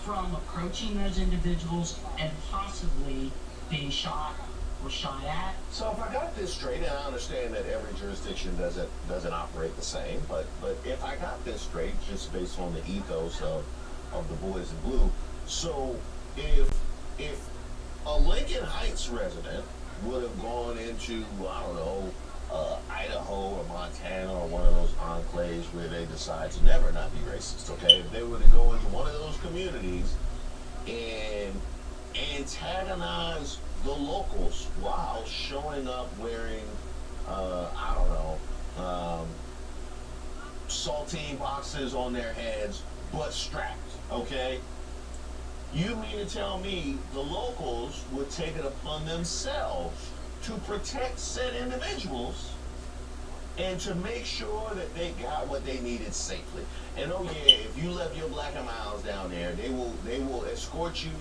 from approaching those individuals and possibly being shot or shot at. So if I got this straight, and I understand that every jurisdiction doesn't operate the same, but if I got this straight, just based on the ethos of the boys in blue, so if a Lincoln Heights resident would have gone into, I don't know, Idaho or Montana or one of those enclaves where they decide to never not be racist, okay? If they were to go into one of those communities and antagonize the locals while showing up wearing, I don't know, saltine boxes on their heads, but strapped, okay? You mean to tell me the locals would take it upon themselves to protect said individuals and to make sure that they got what they needed safely? And oh yeah, if you left your Black and Miles down there, they will escort you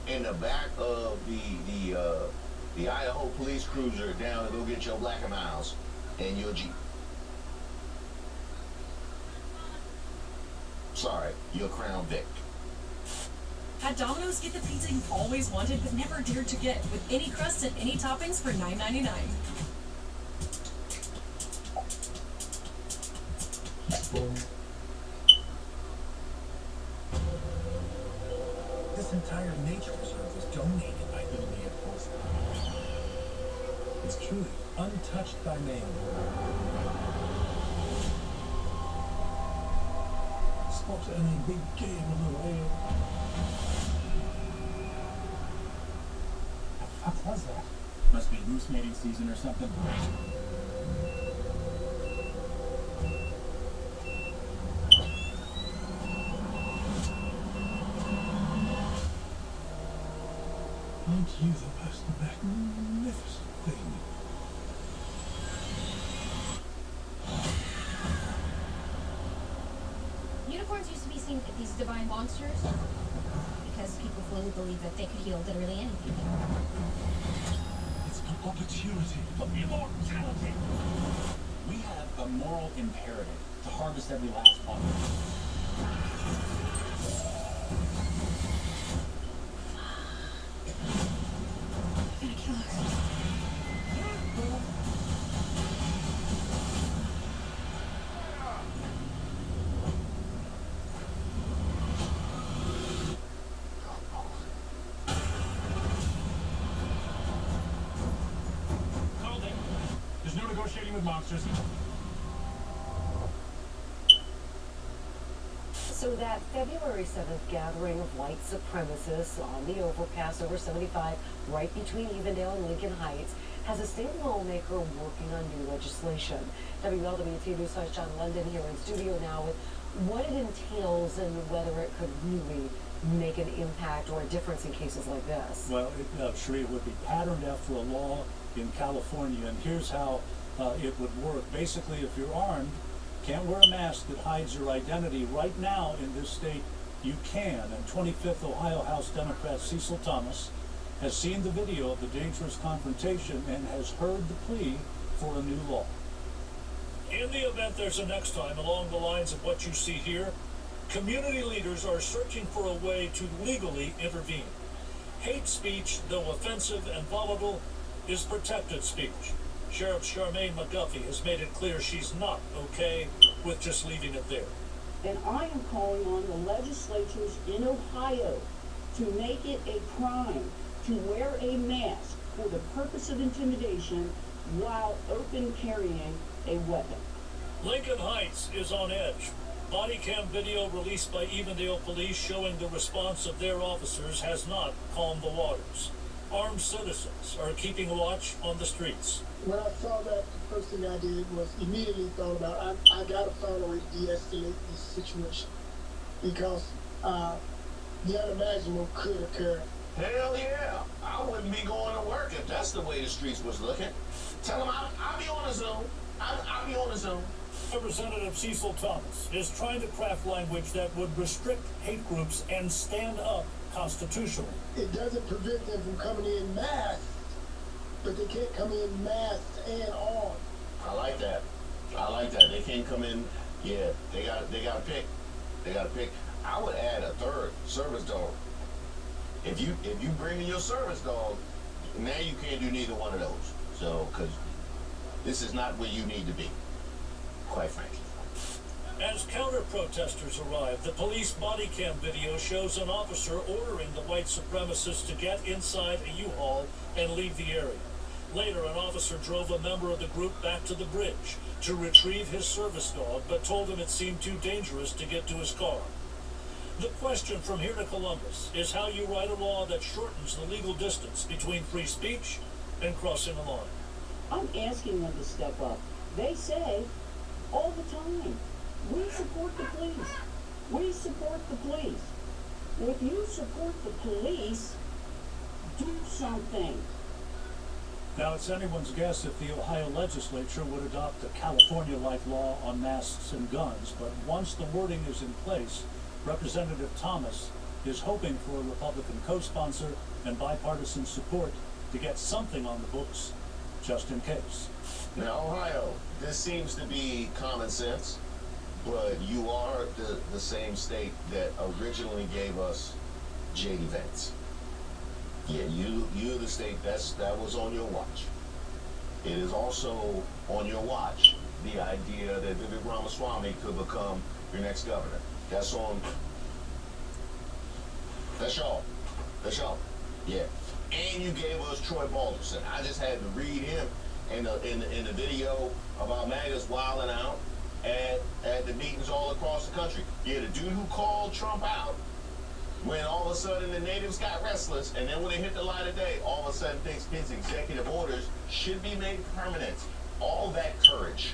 in the back of the Idaho police cruiser down to go get your Black & Miles and your Jeep. Sorry, your Crown Vic. At Domino's, get the pizza you've always wanted but never dared to get, with any crust and any toppings for $9.99. This entire nature reserve was donated by Leroy Lucas. It's truly untouched by man. Spots any big game a little ale. What was that? Must be moose mating season or something. Aren't you the most magnificent thing? Unicorns used to be seen as these divine monsters because people fully believed that they could heal literally anything. It's an opportunity for immortality. We have a moral imperative to harvest every last one. There's no negotiating with monsters. So that February 7th gathering of white supremacists on the overpass over 75 right between Evendale and Lincoln Heights has a state lawmaker working on new legislation. WLWT News Host John London here in studio now with what it entails and whether it could really make an impact or a difference in cases like this. Well, Sheree, it would be patterned after a law in California, and here's how it would work. Basically, if you're armed, can't wear a mask that hides your identity. Right now in this state, you can. And 25th Ohio House Democrat Cecil Thomas has seen the video of the dangerous confrontation and has heard the plea for a new law. In the event there's a next time along the lines of what you see here, community leaders are searching for a way to legally intervene. Hate speech, though offensive and volatile, is protected speech. Sheriff Charmaine McGuffey has made it clear she's not okay with just leaving it there. And I am calling on the legislatures in Ohio to make it a crime to wear a mask for the purpose of intimidation while open carrying a weapon. Lincoln Heights is on edge. Body cam video released by Evendale police showing the response of their officers has not calmed the waters. Armed citizens are keeping watch on the streets. When I saw that, the first thing I did was immediately thought about, I gotta find a way to de-escalate this situation because the unimaginable could occur. Hell yeah. I wouldn't be going to work if that's the way the streets was looking. Tell them I'll be on a Zoom. I'll be on a Zoom. Representative Cecil Thomas is trying to craft language that would restrict hate groups and stand up constitutionally. It doesn't prevent them from coming in masked, but they can't come in masked and on. I like that. I like that. They can't come in. Yeah, they got to pick. They got to pick. I would add a third service dog. If you bring in your service dog, now you can't do neither one of those. So, because this is not where you need to be, quite frankly. As counter-protesters arrive, the police body cam video shows an officer ordering the white supremacists to get inside a U-Haul and leave the area. Later, an officer drove a member of the group back to the bridge to retrieve his service dog, but told him it seemed too dangerous to get to his car. The question from here to Columbus is how you write a law that shortens the legal distance between free speech and crossing a line. I'm asking them to step up. They say all the time, we support the police. We support the police. If you support the police, do something. Now, it's anyone's guess if the Ohio legislature would adopt a California-like law on masks and guns, but once the wording is in place, Representative Thomas is hoping for a Republican co-sponsor and bipartisan support to get something on the books just in case. Now, Ohio, this seems to be common sense, but you are the same state that originally gave us J.D. Vance. Yeah, you're the state that was on your watch. It is also on your watch the idea that Vivek Ramaswamy could become your next governor. That's on. That's y'all. That's y'all. Yeah. And you gave us Troy Balderson. I just had to read him in the video about MAGAs wilding out at the meetings all across the country. Yeah, the dude who called Trump out when all of a sudden the natives got restless, and then when they hit the light of day, all of a sudden thinks his executive orders should be made permanent. All that courage.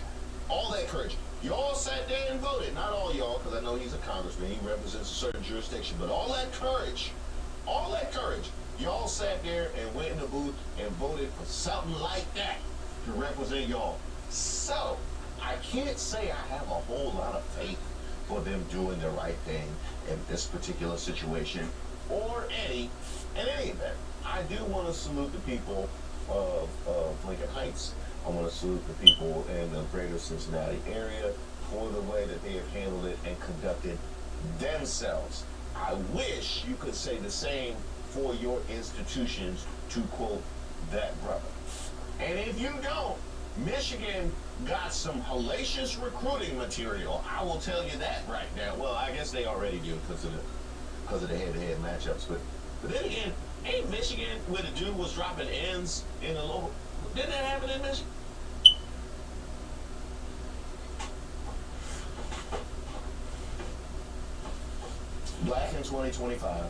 All that courage. Y'all sat there and voted. Not all y'all, because I know he's a congressman. He represents a certain jurisdiction. But all that courage, y'all sat there and went in the booth and voted for something like that to represent y'all. So, I can't say I have a whole lot of faith for them doing the right thing in this particular situation or in any event. I do want to salute the people of Lincoln Heights. I want to salute the people in the greater Cincinnati area for the way that they have handled it and conducted themselves. I wish you could say the same for your institutions, to quote that brother. And if you don't, Michigan got some hellacious recruiting material. I will tell you that right now. Well, I guess they already do because of the head-to-head matchups. But then again, ain't Michigan where the dude was dropping ends in the local? Didn't that happen in Michigan? Black in 2025.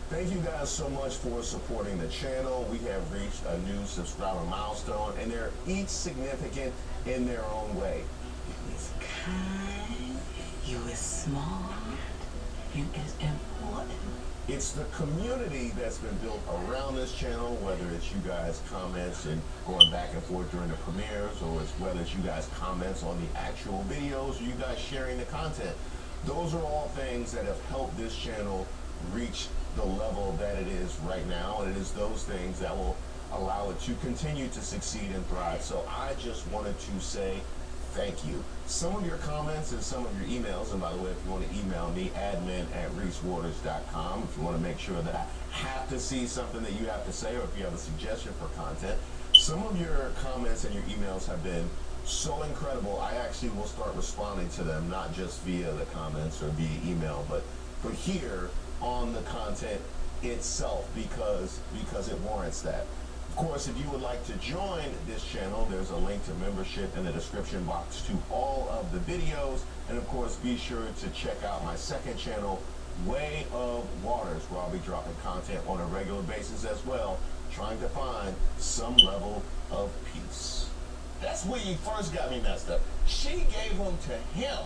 Thank you guys so much for supporting the channel. We have reached a new subscriber milestone, and they're each significant in their own way. You is kind, you is smart, you is important. It's the community that's been built around this channel, whether it's you guys' comments and going back and forth during the premieres, or it's whether it's you guys' comments on the actual videos, or you guys sharing the content. Those are all things that have helped this channel reach the level that it is right now, and it is those things that will allow it to continue to succeed and thrive. So I just wanted to say thank you. Some of your comments and some of your emails, and by the way, if you want to email me, admin@reesewaters.com, if you want to make sure that I have to see something that you have to say, or if you have a suggestion for content, some of your comments and your emails have been so incredible. I actually will start responding to them, not just via the comments or via email, but here on the content itself, because it warrants that. Of course, if you would like to join this channel, there's a link to membership in the description box to all of the videos. And of course, be sure to check out my second channel, Way of Waters, where I'll be dropping content on a regular basis as well, trying to find some level of peace. That's where you first got me messed up. She gave them to him,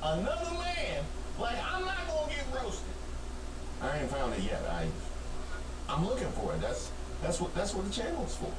another man. Like, I'm not gonna get roasted. I ain't found it yet. I'm looking for it. That's what the channel is for.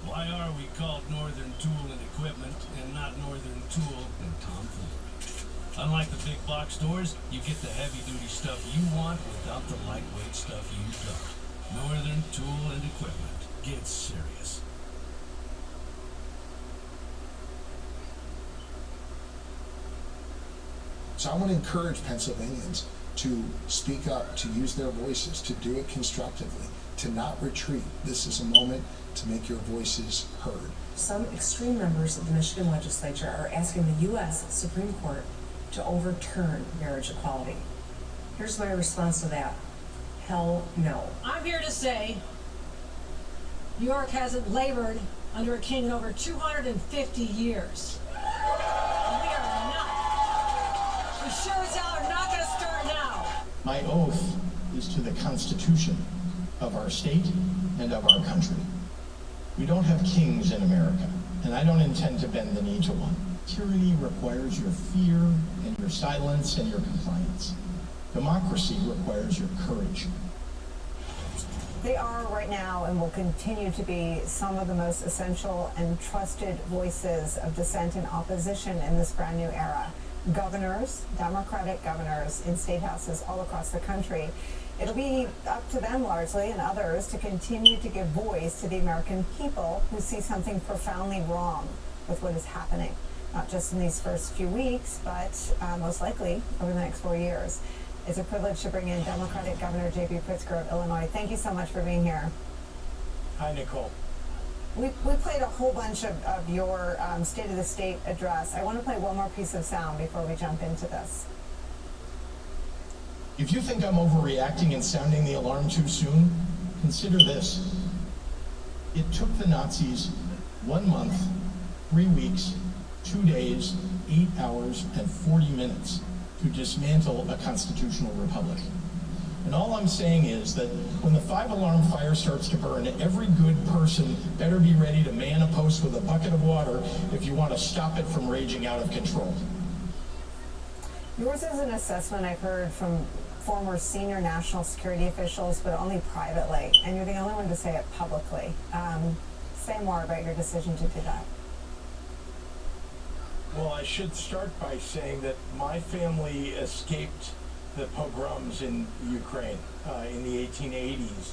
Why are we called Northern Tool and Equipment and not Northern Tool and Tomfoolery? Unlike the big box stores, you get the heavy-duty stuff you want without the lightweight stuff you don't. Northern Tool and Equipment. Get serious. So I want to encourage Pennsylvanians to speak up, to use their voices, to do it constructively, to not retreat. This is a moment to make your voices heard. Some extreme members of the Michigan legislature are asking the U.S. Supreme Court to overturn marriage equality. Here's my response to that. Hell no. I'm here to say New York hasn't labored under a king in over 250 years. And we are not. We sure as hell are not going to start now. My oath is to the Constitution of our state and of our country. We don't have kings in America, and I don't intend to bend the knee to one. Tyranny requires your fear and your silence and your compliance. Democracy requires your courage. They are right now and will continue to be some of the most essential and trusted voices of dissent and opposition in this brand new era. Governors, Democratic governors in state houses all across the country. It'll be up to them largely and others to continue to give voice to the American people who see something profoundly wrong with what is happening, not just in these first few weeks, but most likely over the next 4 years. It's a privilege to bring in Democratic Governor J.B. Pritzker of Illinois. Thank you so much for being here. Hi, Nicole. We played a whole bunch of your State of the State address. I want to play one more piece of sound before we jump into this. If you think I'm overreacting and sounding the alarm too soon, consider this. It took the Nazis 1 month, 3 weeks, 2 days, 8 hours, and 40 minutes to dismantle a constitutional republic. And all I'm saying is that when the 5-alarm fire starts to burn, every good person better be ready to man a post with a bucket of water if you want to stop it from raging out of control. Yours is an assessment I've heard from former senior national security officials, but only privately, and you're the only one to say it publicly. Say more about your decision to do that. Well, I should start by saying that my family escaped the pogroms in Ukraine in the 1880s,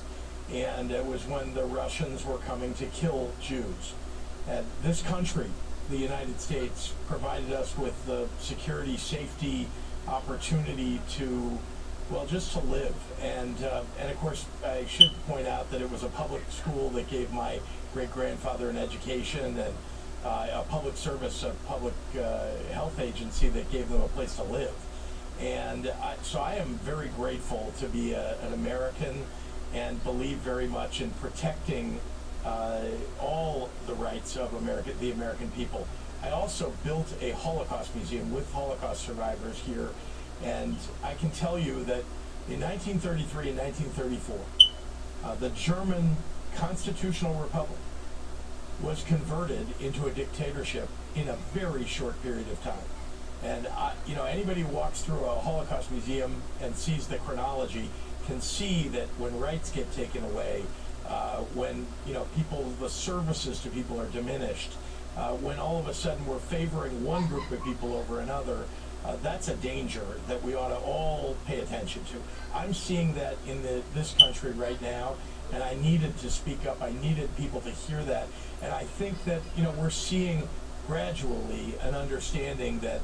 and it was when the Russians were coming to kill Jews. And this country, the United States, provided us with the security, safety, opportunity to, well, just to live. And of course, I should point out that it was a public school that gave my great-grandfather an education, and a public service, a public health agency that gave them a place to live. And so I am very grateful to be an American and believe very much in protecting all the rights of the American people. I also built a Holocaust museum with Holocaust survivors here, and I can tell you that in 1933 and 1934, the German Constitutional Republic was converted into a dictatorship in a very short period of time. And anybody who walks through a Holocaust museum and sees the chronology can see that when rights get taken away, when the services to people are diminished, when all of a sudden we're favoring one group of people over another, that's a danger that we ought to all pay attention to. I'm seeing that in this country right now, and I needed to speak up. I needed people to hear that. And I think that, we're seeing gradually an understanding that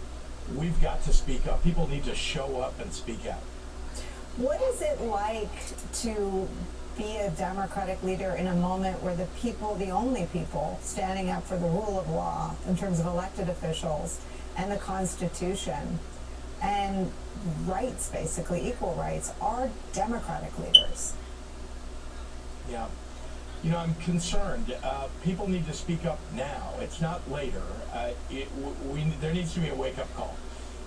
we've got to speak up. People need to show up and speak out. What is it like to be a Democratic leader in a moment where the people, the only people standing up for the rule of law in terms of elected officials and the Constitution and rights, basically equal rights, are Democratic leaders? Yeah. I'm concerned. People need to speak up now. It's not later. There needs to be a wake-up call.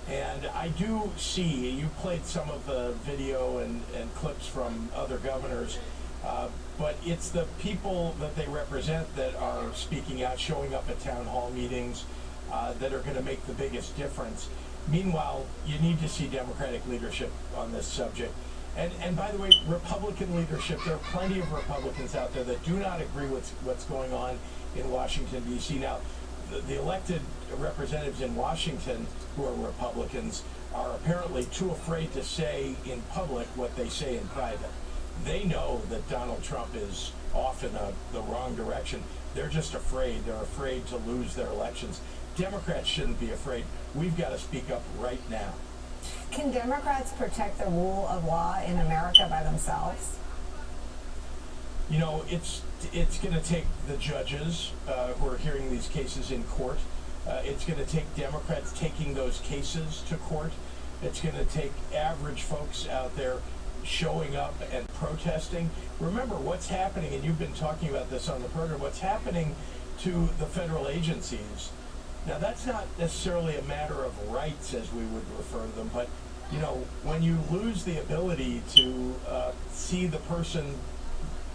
And I do see, you played some of the video and clips from other governors, but it's the people that they represent that are speaking out, showing up at town hall meetings, that are going to make the biggest difference. Meanwhile, you need to see Democratic leadership on this subject. And by the way, Republican leadership, there are plenty of Republicans out there that do not agree with what's going on in Washington, D.C. Now, the elected representatives in Washington who are Republicans are apparently too afraid to say in public what they say in private. They know that Donald Trump is off in the wrong direction. They're just afraid. They're afraid to lose their elections. Democrats shouldn't be afraid. We've got to speak up right now. Can Democrats protect the rule of law in America by themselves? It's going to take the judges who are hearing these cases in court. It's going to take Democrats taking those cases to court. It's going to take average folks out there showing up and protesting. Remember what's happening, and you've been talking about this on the program, what's happening to the federal agencies. Now, that's not necessarily a matter of rights, as we would refer to them, but, you know, when you lose the ability to see the person,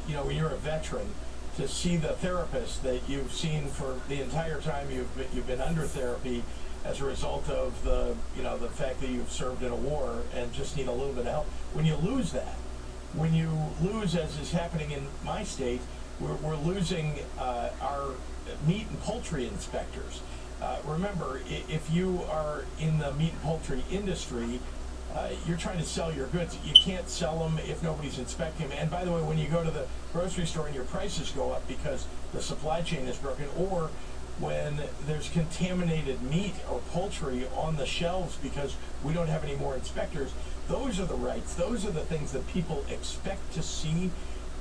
you know, when you're a veteran, to see the therapist that you've seen for the entire time you've been under therapy as a result of the, you know, the fact that you've served in a war and just need a little bit of help. When you lose that, when you lose, as is happening in my state, we're losing our meat and poultry inspectors. Remember, if you are in the meat and poultry industry, you're trying to sell your goods. You can't sell them if nobody's inspecting them. And by the way, when you go to the grocery store and your prices go up because the supply chain is broken, or when there's contaminated meat or poultry on the shelves because we don't have any more inspectors, those are the rights. Those are the things that people expect to see,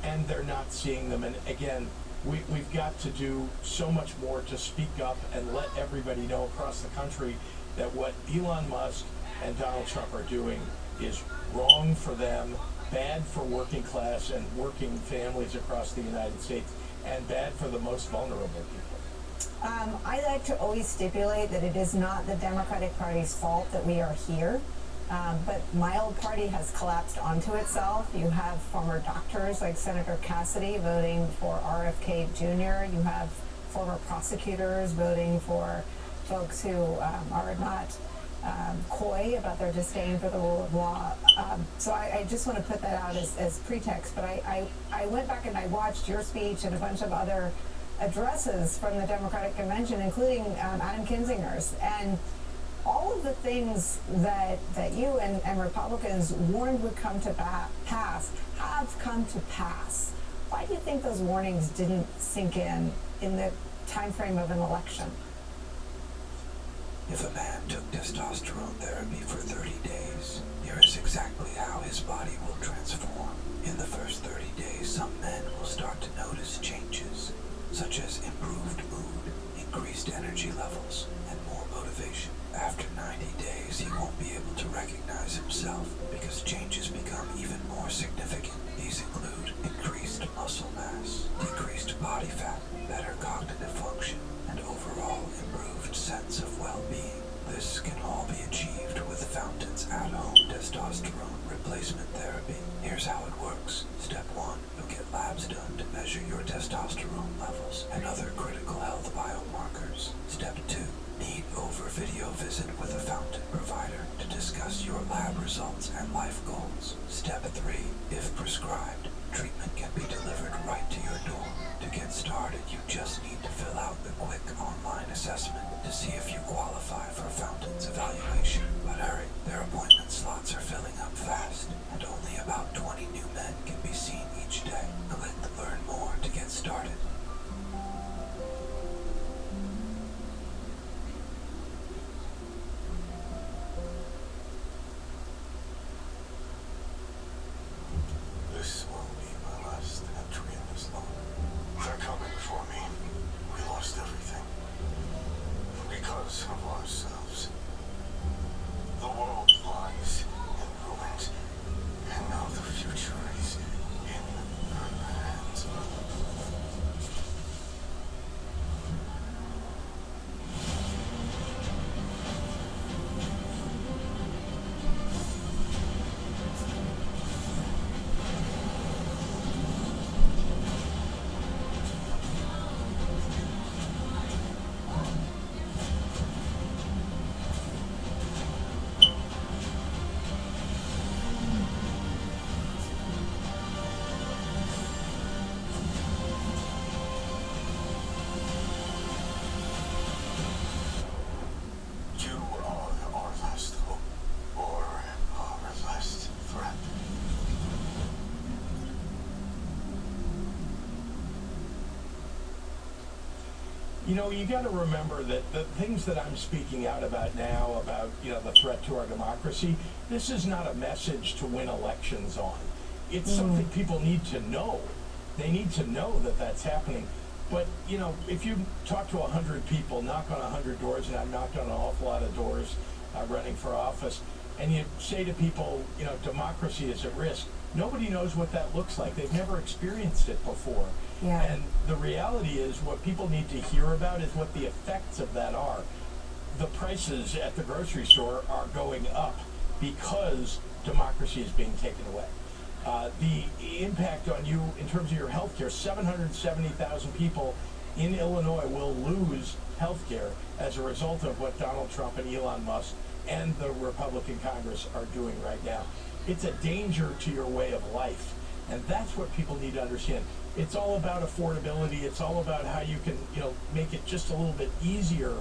and they're not seeing them. And again, we've got to do so much more to speak up and let everybody know across the country that what Elon Musk and Donald Trump are doing is wrong for them, bad for working class and working families across the United States, and bad for the most vulnerable people. I like to always stipulate that it is not the Democratic Party's fault that we are here. But my old party has collapsed onto itself. You have former doctors like Senator Cassidy voting for RFK Jr. You have former prosecutors voting for folks who are not coy about their disdain for the rule of law. So I just want to put that out as pretext. But I went back and I watched your speech and a bunch of other addresses from the Democratic Convention, including Adam Kinzinger's. And all of the things that you and Republicans warned would come to pass have come to pass. Why do you think those warnings didn't sink in the time frame of an election? If a man took testosterone therapy for 30 days, here is exactly how his body will transform. In the first 30 days, some men will start to notice changes, such as improved mood, increased energy levels, and more motivation. After 90 days, he won't be able to recognize himself because changes become even more significant. These include increased muscle mass, decreased body fat, better cognitive function, and overall improved sense of well-being. This can all be achieved with Fountain's at-home testosterone replacement therapy. Here's how it works. Step 1, you'll get labs done to measure your testosterone levels and other critical health biomarkers. Step 2, meet over video visit with a Fountain provider to discuss your lab results and life goals. Step 3, if prescribed, treatment can be delivered right to your door. To get started, you just need to fill out the quick online assessment to see if you qualify for Fountain's evaluation. But hurry, their appointment slots are filling up fast, and only about 20 new men can be seen each day. Click Learn More to get started. This will be my last entry in this law. They're coming for me. We lost everything. Because of ourselves. The world lies in ruins. And now the future is in our hands. You are our last hope, or our last threat. You know, you got to remember that the things that I'm speaking out about now, about, you know, the threat to our democracy, this is not a message to win elections on. It's something people need to know. They need to know that that's happening. But, you know, if you talk to 100 people, knock on 100 doors, and I've knocked on an awful lot of doors running for office, and you say to people, you know, democracy is at risk, nobody knows what that looks like. They've never experienced it before. Yeah. And the reality is what people need to hear about is what the effects of that are. The prices at the grocery store are going up because democracy is being taken away. The impact on you in terms of your health care, 770,000 people in Illinois will lose health care as a result of what Donald Trump and Elon Musk and the Republican Congress are doing right now. It's a danger to your way of life, and that's what people need to understand. It's all about affordability. It's all about how you can, you know, make it just a little bit easier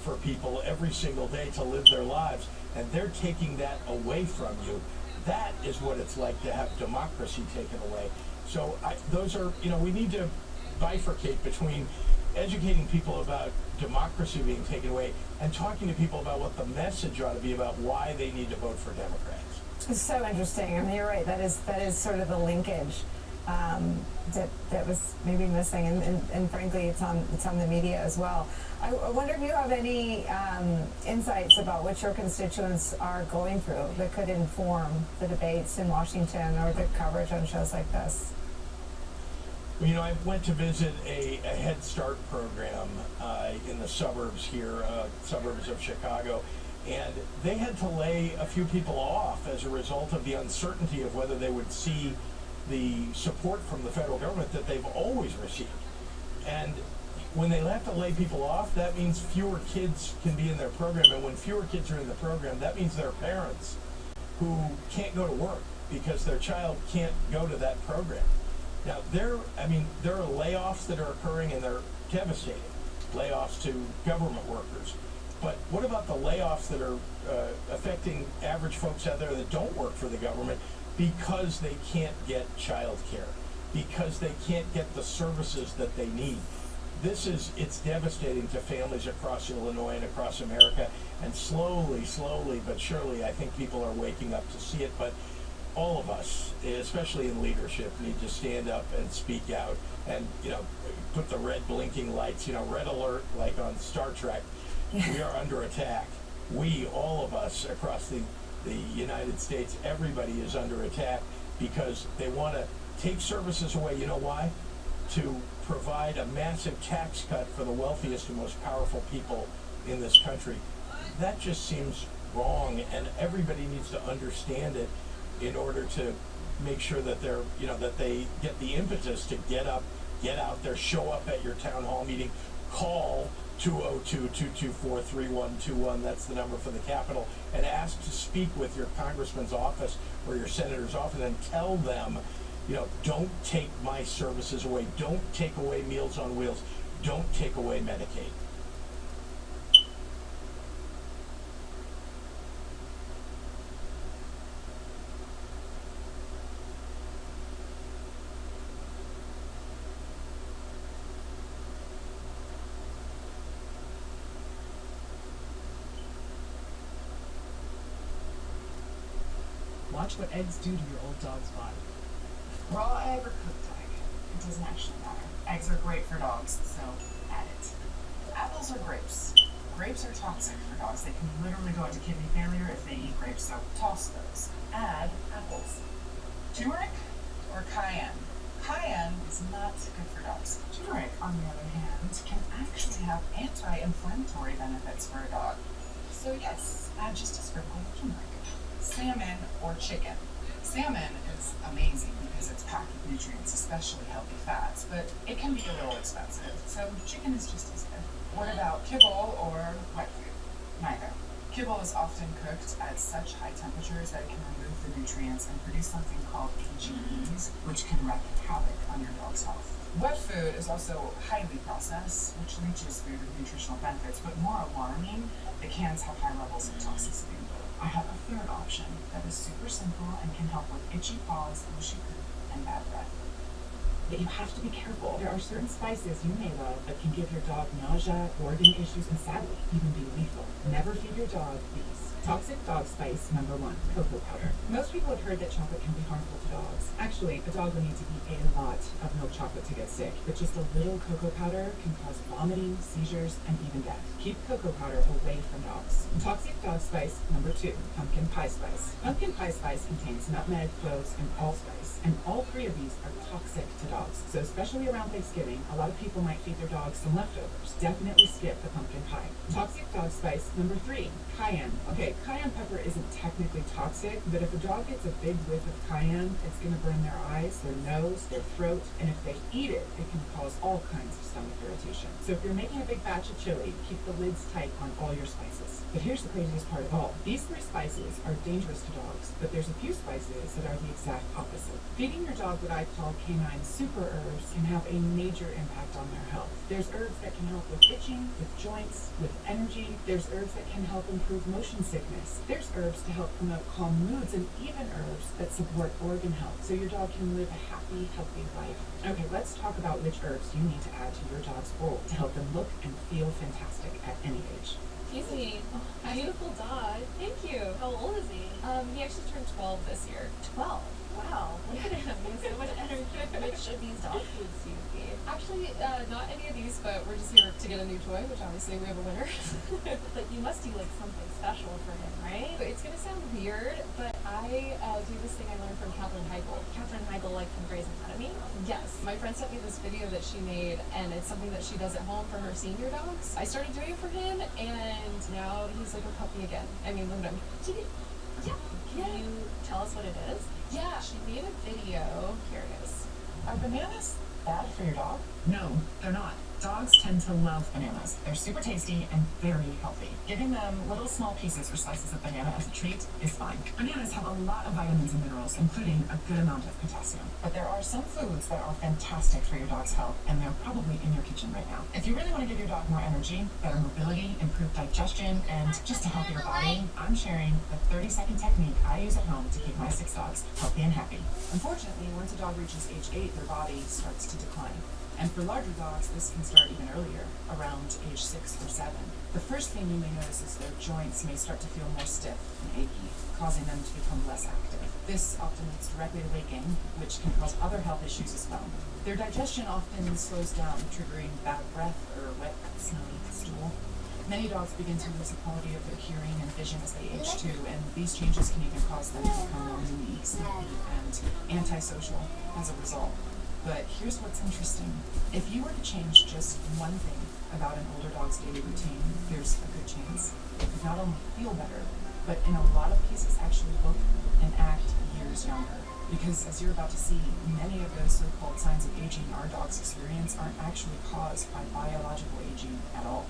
for people every single day to live their lives, and they're taking that away from you. That is what it's like to have democracy taken away. So those are, you know, we need to bifurcate between educating people about democracy being taken away and talking to people about what the message ought to be about why they need to vote for Democrats. It's so interesting. I mean, you're right. That is sort of the linkage that was maybe missing, and frankly, it's on the media as well. I wonder if you have any insights about what your constituents are going through that could inform the debates in Washington or the coverage on shows like this. You know, I went to visit a Head Start program in the suburbs here, suburbs of Chicago, and they had to lay a few people off as a result of the uncertainty of whether they would see the support from the federal government that they've always received. And when they have to lay people off, that means fewer kids can be in their program, and when fewer kids are in the program, that means there are parents who can't go to work because their child can't go to that program. Now, there are layoffs that are occurring, and they're devastating. Layoffs to government workers. But what about the layoffs that are affecting average folks out there that don't work for the government because they can't get child care, because they can't get the services that they need? It's devastating to families across Illinois and across America, and slowly but surely, I think people are waking up to see it. But all of us, especially in leadership, need to stand up and speak out and, you know, put the red blinking lights, you know, red alert like on Star Trek. We are under attack. We, all of us across the United States, everybody is under attack because they want to take services away. You know why? To provide a massive tax cut for the wealthiest and most powerful people in this country. That just seems wrong, and everybody needs to understand it in order to make sure that they're, you know, that they get the impetus to get up, get out there, show up at your town hall meeting, call 202-224-3121, that's the number for the Capitol, and ask to speak with your congressman's office or your senator's office and tell them, you know, don't take my services away, don't take away Meals on Wheels, don't take away Medicaid. Watch what eggs do to your old dog's body. Raw egg or cooked egg, it doesn't actually matter. Eggs are great for dogs, so add it. Apples or grapes? Grapes are toxic for dogs. They can literally go into kidney failure if they eat grapes, so toss those. Add apples. Turmeric or cayenne? Cayenne is not good for dogs. Turmeric, on the other hand, can actually have anti-inflammatory benefits for a dog. So yes, add just a sprinkle of turmeric. Salmon or chicken. Salmon is amazing because it's packed with nutrients, especially healthy fats, but it can be a little expensive, so chicken is just as good. What about kibble or wet food? Neither. Kibble is often cooked at such high temperatures that it can remove the nutrients and produce something called AGEs, which can wreak havoc on your dog's health. Wet food is also highly processed, which leaches food with nutritional benefits, but more alarming, the cans have high levels of toxicity. I have a third option that is super simple and can help with itchy paws, mushy poop, and bad breath. But you have to be careful. There are certain spices you may love that can give your dog nausea, organ issues, and sadly, even be lethal. Never feed your dog these. Toxic dog spice number 1, cocoa powder. Most people have heard that chocolate can be harmful to dogs. Actually, a dog would need to eat a lot of milk chocolate to get sick, but just a little cocoa powder can cause vomiting, seizures, and even death. Keep cocoa powder away from dogs. Toxic dog spice number 2, pumpkin pie spice. Pumpkin pie spice contains nutmeg, cloves, and allspice, and all 3 of these are toxic to dogs. So especially around Thanksgiving, a lot of people might feed their dogs some leftovers. Definitely skip the pumpkin pie. Toxic dog spice number 3, cayenne. Okay, cayenne pepper isn't technically toxic, but if a dog gets a big whiff of cayenne, it's going to burn their eyes, their nose, their throat, and if they eat it, it can cause all kinds of stomach irritation. So if you're making a big batch of chili, keep the lids tight on all your spices. But here's the craziest part of all. These 3 spices are dangerous to dogs, but there's a few spices that are the exact opposite. Feeding your dog what I call canine super herbs can have a major impact on their health. There's herbs that can help with itching, with joints, with energy. There's herbs that can help improve motion sickness. There's herbs to help promote calm moods, and even herbs that support organ health, so your dog can live a happy, healthy life. Okay, let's talk about which herbs you need to add to your dog's bowl to help them look and feel fantastic at any age. Easy. Oh, beautiful dog. Thank you. How old is he? He actually turned 12 this year. 12? Wow. Look at him. He has so much energy. Which of these dog foods do you feed? Actually, not any of these, but we're just here to get a new toy, which obviously we have a winner. But you must do like something special for him, right? It's gonna sound weird, but I do this thing I learned from Katherine Heigl. Katherine Heigl, like from Grey's Anatomy? Yes. My friend sent me this video that she made, and it's something that she does at home for her senior dogs. I started doing it for him, and now he's like a puppy again. I mean, look at him. Yeah. Can you tell us what it is? Yeah, she made a video. Here it is. Are bananas bad for your dog? No, they're not. Dogs tend to love bananas. They're super tasty and very healthy. Giving them little small pieces or slices of banana as a treat is fine. Bananas have a lot of vitamins and minerals, including a good amount of potassium. But there are some foods that are fantastic for your dog's health, and they're probably in your kitchen right now. If you really want to give your dog more energy, better mobility, improved digestion, and just a healthier body, I'm sharing the 30-second technique I use at home to keep my 6 dogs healthy and happy. Unfortunately, once a dog reaches age 8, their body starts to decline. And for larger dogs, this can start even earlier, around age 6 or 7. The first thing you may notice is their joints may start to feel more stiff and achy, causing them to become less active. This often leads directly to weight gain, which can cause other health issues as well. Their digestion often slows down, triggering bad breath or wet, smelly stool. Many dogs begin to lose the quality of their hearing and vision as they age too, and these changes can even cause them to become more moody, sleepy, and antisocial as a result. But here's what's interesting. If you were to change just one thing about an older dog's daily routine, there's a good chance it could not only feel better, but in a lot of cases actually look and act years younger. Because as you're about to see, many of those so-called signs of aging our dogs experience aren't actually caused by biological aging at all.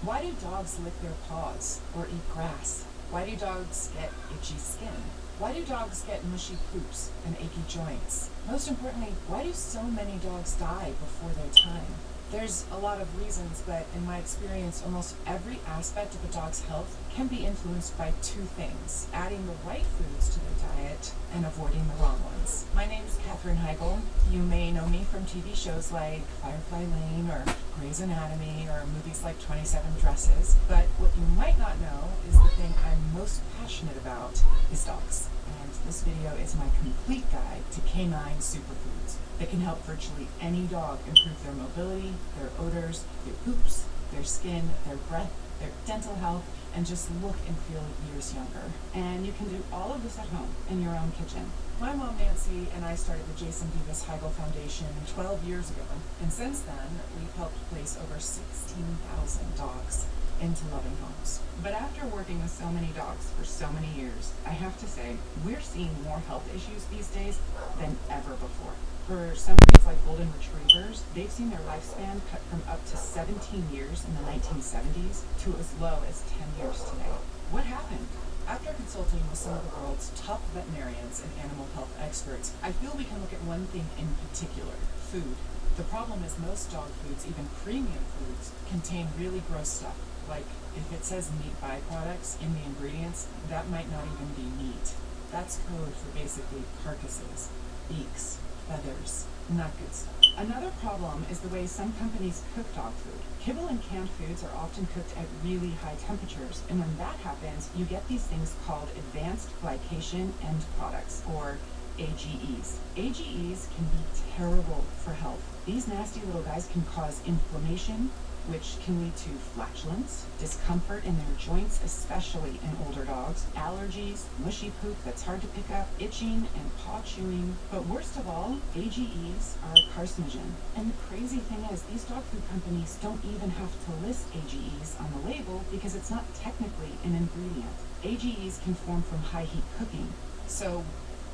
Why do dogs lick their paws or eat grass? Why do dogs get itchy skin? Why do dogs get mushy poops and achy joints? Most importantly, why do so many dogs die before their time? There's a lot of reasons, but in my experience, almost every aspect of a dog's health can be influenced by 2 things: adding the right foods to their diet and avoiding the wrong ones. My name's Katherine Heigl. You may know me from TV shows like Firefly Lane or Grey's Anatomy or movies like 27 Dresses, but what you might not know is the thing I'm most passionate about is dogs. And this video is my complete guide to canine superfoods that can help virtually any dog improve their mobility, their odors, their poops, their skin, their breath, their dental health, and just look and feel years younger. And you can do all of this at home in your own kitchen. My mom, Nancy, and I started the Jason Beavis Heigl Foundation 12 years ago, and since then, we've helped place over 16,000 dogs into loving homes. But after working with so many dogs for so many years, I have to say, we're seeing more health issues these days than ever before. For some breeds like golden retrievers, they've seen their lifespan cut from up to 17 years in the 1970s to as low as 10 years today. What happened? After consulting with some of the world's top veterinarians and animal health experts, I feel we can look at one thing in particular: food. The problem is most dog foods, even premium foods, contain really gross stuff. Like, if it says meat byproducts in the ingredients, that might not even be meat. That's code for basically carcasses, beaks, feathers, Not good stuff. Another problem is the way some companies cook dog food. Kibble and canned foods are often cooked at really high temperatures, and when that happens, you get these things called advanced glycation end products, or AGEs. AGEs can be terrible for health. These nasty little guys can cause inflammation, which can lead to flatulence, discomfort in their joints, especially in older dogs, allergies, mushy poop that's hard to pick up, itching, and paw chewing. But worst of all, AGEs are a carcinogen. And the crazy thing is, these dog food companies don't even have to list AGEs on the label because it's not technically an ingredient. AGEs can form from high heat cooking. So,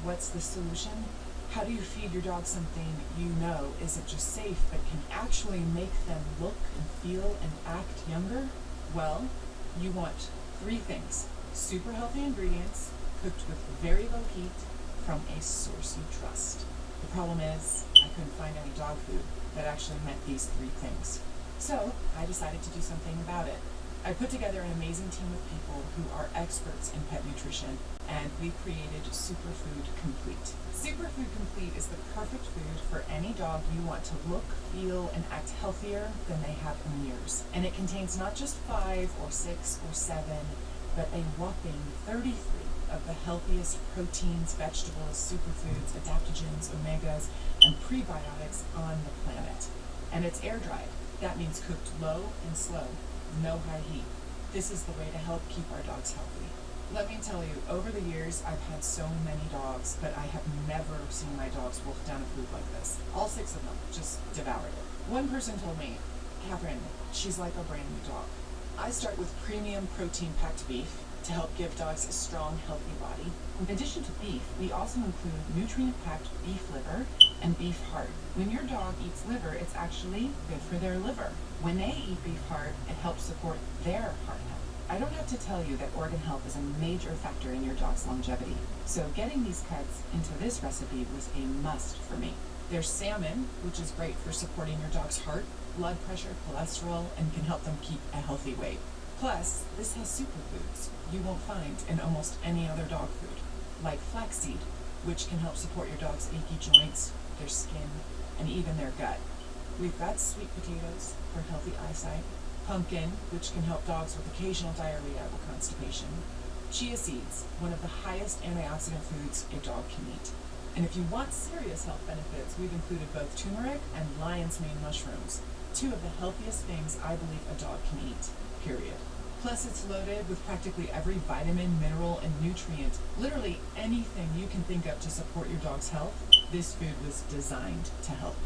what's the solution? How do you feed your dog something you know isn't just safe, but can actually make them look and feel and act younger? Well, you want 3 things. Super healthy ingredients, cooked with very low heat, from a source you trust. The problem is, I couldn't find any dog food that actually met these 3 things. So, I decided to do something about it. I put together an amazing team of people who are experts in pet nutrition, and we created Superfood Complete. Superfood Complete is the perfect food for any dog you want to look, feel, and act healthier than they have in years. And it contains not just 5 or 6 or 7, but a whopping 33 of the healthiest proteins, vegetables, superfoods, adaptogens, omegas, and prebiotics on the planet. And it's air dried. That means cooked low and slow. No high heat. This is the way to help keep our dogs healthy. Let me tell you, over the years, I've had so many dogs, but I have never seen my dogs wolf down a food like this. All 6 of them just devoured it. One person told me, Catherine, she's like a brand new dog. I start with premium protein-packed beef to help give dogs a strong, healthy body. In addition to beef, we also include nutrient-packed beef liver and beef heart. When your dog eats liver, it's actually good for their liver. When they eat beef heart, it helps support their heart health. I don't have to tell you that organ health is a major factor in your dog's longevity. So getting these cuts into this recipe was a must for me. There's salmon, which is great for supporting your dog's heart, blood pressure, cholesterol, and can help them keep a healthy weight. Plus, this has superfoods you won't find in almost any other dog food, like flaxseed, which can help support your dog's achy joints, their skin, and even their gut. We've got sweet potatoes for healthy eyesight, pumpkin, which can help dogs with occasional diarrhea or constipation, chia seeds, one of the highest antioxidant foods a dog can eat. And if you want serious health benefits, we've included both turmeric and lion's mane mushrooms, 2 of the healthiest things I believe a dog can eat, period. Plus, it's loaded with practically every vitamin, mineral, and nutrient. Literally anything you can think of to support your dog's health, this food was designed to help.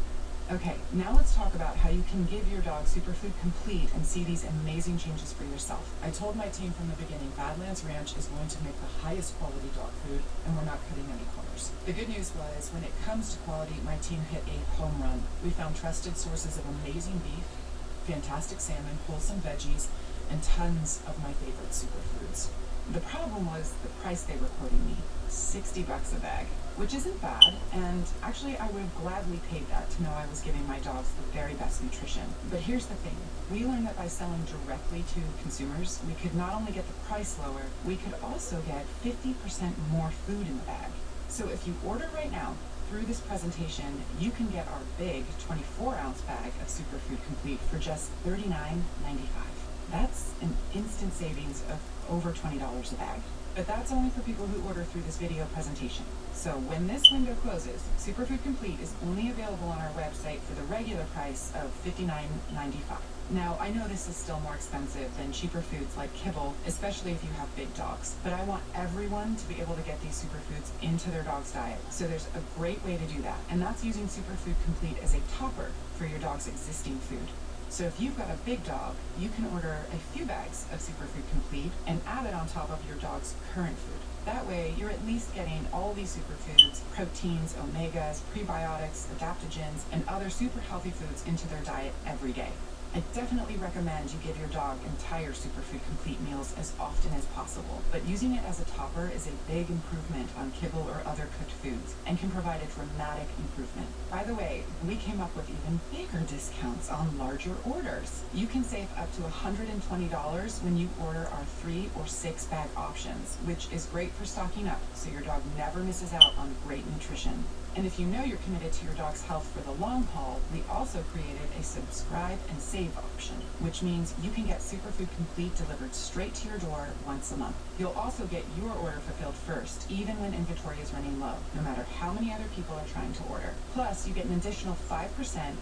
Okay, now let's talk about how you can give your dog Superfood Complete and see these amazing changes for yourself. I told my team from the beginning, Badlands Ranch is going to make the highest quality dog food, and we're not cutting any corners. The good news was, when it comes to quality, my team hit a home run. We found trusted sources of amazing beef, fantastic salmon, wholesome veggies, and tons of my favorite superfoods. The problem was the price they were quoting me, $60 a bag, which isn't bad, and actually I would have gladly paid that to know I was giving my dogs the very best nutrition. But here's the thing, we learned that by selling directly to consumers, we could not only get the price lower, we could also get 50% more food in the bag. So if you order right now, through this presentation, you can get our big 24-ounce bag of Superfood Complete for just $39.95. That's an instant savings of over $20 a bag. But that's only for people who order through this video presentation. So when this window closes, Superfood Complete is only available on our website for the regular price of $59.95. Now, I know this is still more expensive than cheaper foods like kibble, especially if you have big dogs. But I want everyone to be able to get these superfoods into their dog's diet. So there's a great way to do that, and that's using Superfood Complete as a topper for your dog's existing food. So if you've got a big dog, you can order a few bags of Superfood Complete and add it on top of your dog's current food. That way, you're at least getting all these superfoods, proteins, omegas, prebiotics, adaptogens, and other super healthy foods into their diet every day. I definitely recommend you give your dog entire Superfood Complete meals as often as possible, but using it as a topper is a big improvement on kibble or other cooked foods and can provide a dramatic improvement. By the way, we came up with even bigger discounts on larger orders. You can save up to $120 when you order our 3 or 6 bag options, which is great for stocking up so your dog never misses out on great nutrition. And if you know you're committed to your dog's health for the long haul, we also created a subscribe and save option, which means you can get Superfood Complete delivered straight to your door once a month. You'll also get your order fulfilled first, even when inventory is running low, no matter how many other people are trying to order. Plus, you get an additional 5%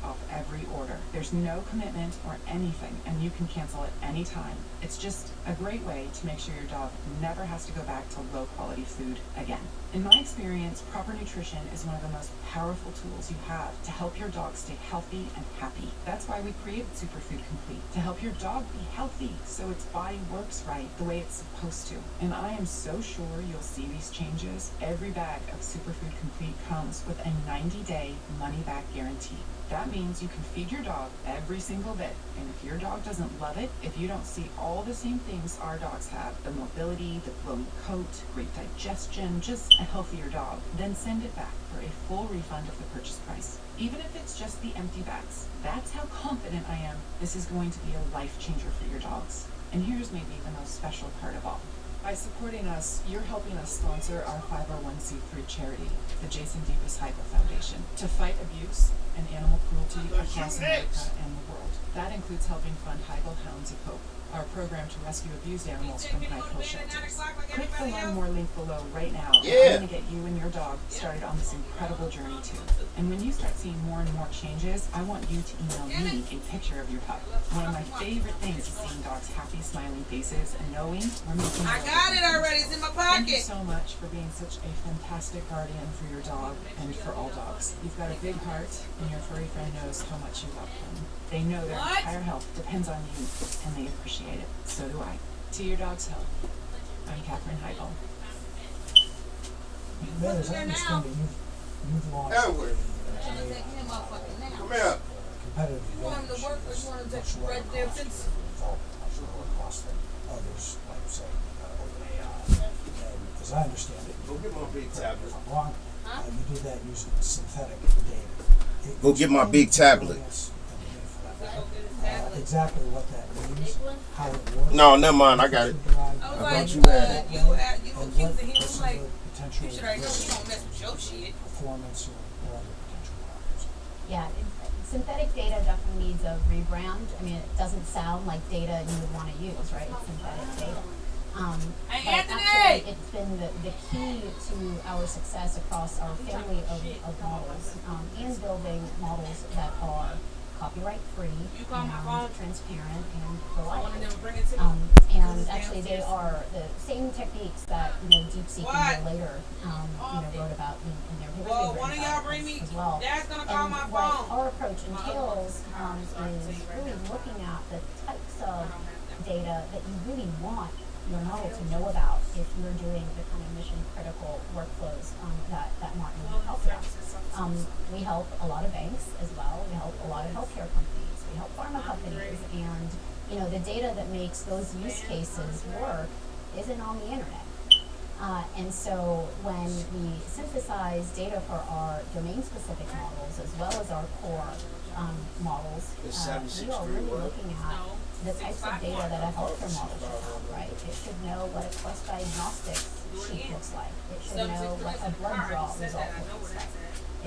off every order. There's no commitment or anything, and you can cancel at any time. It's just a great way to make sure your dog never has to go back to low-quality food again. In my experience, proper nutrition is one of the most powerful tools you have to help your dog stay healthy and happy. That's why we created Superfood Complete, to help your dog be healthy so its body works right the way it's supposed to. And I am so sure you'll see these changes. Every bag of Superfood Complete comes with a 90-day money-back guarantee. That means you can feed your dog every single day, and if your dog doesn't love it, if you don't see all the same things our dogs have, the mobility, the glowing coat, great digestion, just a healthier dog, then send it back for a full refund of the purchase price. Even if it's just the empty bags. That's how confident I am this is going to be a life changer for your dogs. And here's maybe the most special part of all. By supporting us, you're helping us sponsor our 501c3 charity, the Jason Deepest Heigl Foundation, to fight abuse and animal cruelty across America and the world. That includes helping fund Heigl Hounds of Hope, our program to rescue abused animals from Heigl shelters. Click the Learn More link below right now. Yeah. I'm going to get you and your dog started on this incredible journey too. And when you start seeing more and more changes, I want you to email me a picture of your pup. One of my favorite things is seeing dogs' happy, smiling faces and knowing we're making I got it already. It's in my pocket. Thank you so much for being such a fantastic guardian for your dog and for all dogs. You've got a big heart, and your furry friend knows how much you love them. They know their entire health depends on you, and they appreciate it. So do I. To your dog's health, I'm Katherine Heigl. Man, as I understand it, you've launched Edward. a Come here. competitive You want him to work or you want him to right there fix? cost than others, like say OpenAI. And as I understand it, Go get my big tablet. if I'm wrong, you did that using synthetic data. Go get my big tablet. Exactly what that means, how it works. No, never mind. I got it. I was like, you accusing him. I'm like, potential you should already know he don't mess with your shit. performance or other potential problems. Yeah, synthetic data definitely needs a rebrand. I mean, it doesn't sound like data you would want to use, right? It's synthetic data. Hey, but Anthony! actually, it's been the key to our success across our family of models, and building models that are copyright-free and transparent and reliable. And actually, they are the same techniques that DeepSeek and later wrote about in their history. Well, one of y'all bring me. As well. Dad's gonna call And my what phone. our approach entails is really looking at the types of data that you really want your model to know about if you're doing the kind of mission critical workflows that Martin helps about. We help a lot of banks as well. We help a lot of healthcare companies. We help pharma companies, and the data that makes those use cases work isn't on the internet. And so when we synthesize data for our domain-specific models as well as our core models, we are really looking at the types of data that a healthcare model should have, right? It should know what a quest diagnostics sheet looks like. It should know what a blood draw result looks like.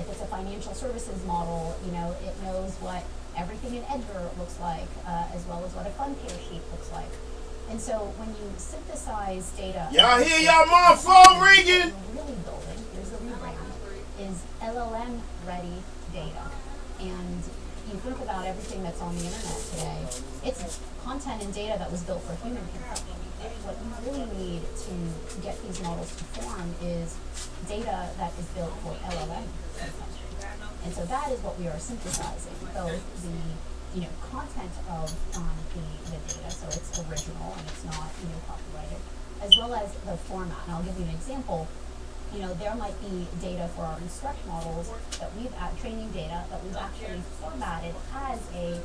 If it's a financial services model, it knows what everything in Edgar looks like, as well as what a fund care sheet looks like. And so when you synthesize data, Y'all hear y'all mom phone ringing? Really building, here's the rebrand, is LLM ready data. And you think about everything that's on the internet today, it's content and data that was built for human consumption. What you really need to get these models to form is data that is built for LLM consumption. And so that is what we are synthesizing, both the content of the data, so it's original and it's not copyrighted, as well as the format. And I'll give you an example. There might be data for our instruct models that we've training data that we've actually formatted as a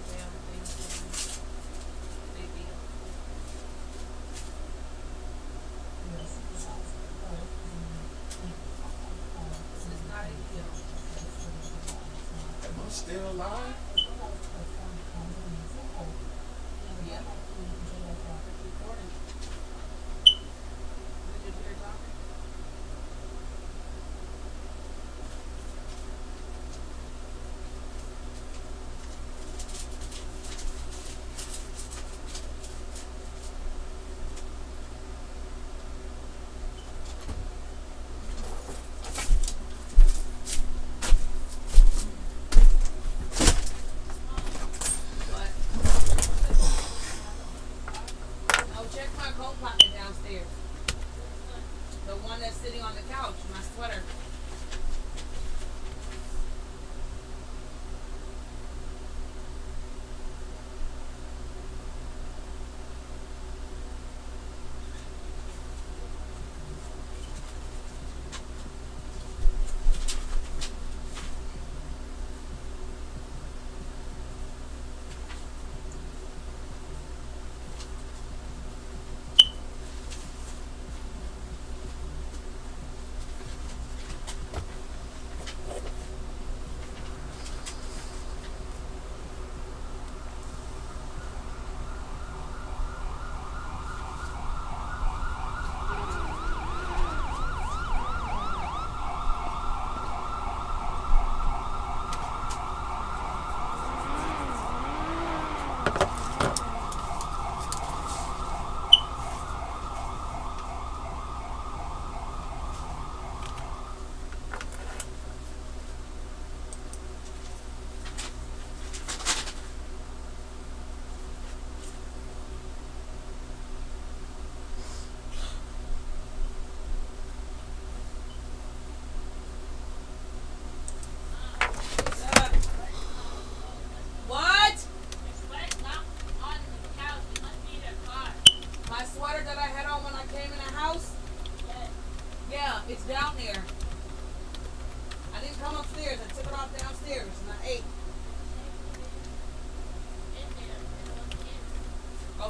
Am I still alive?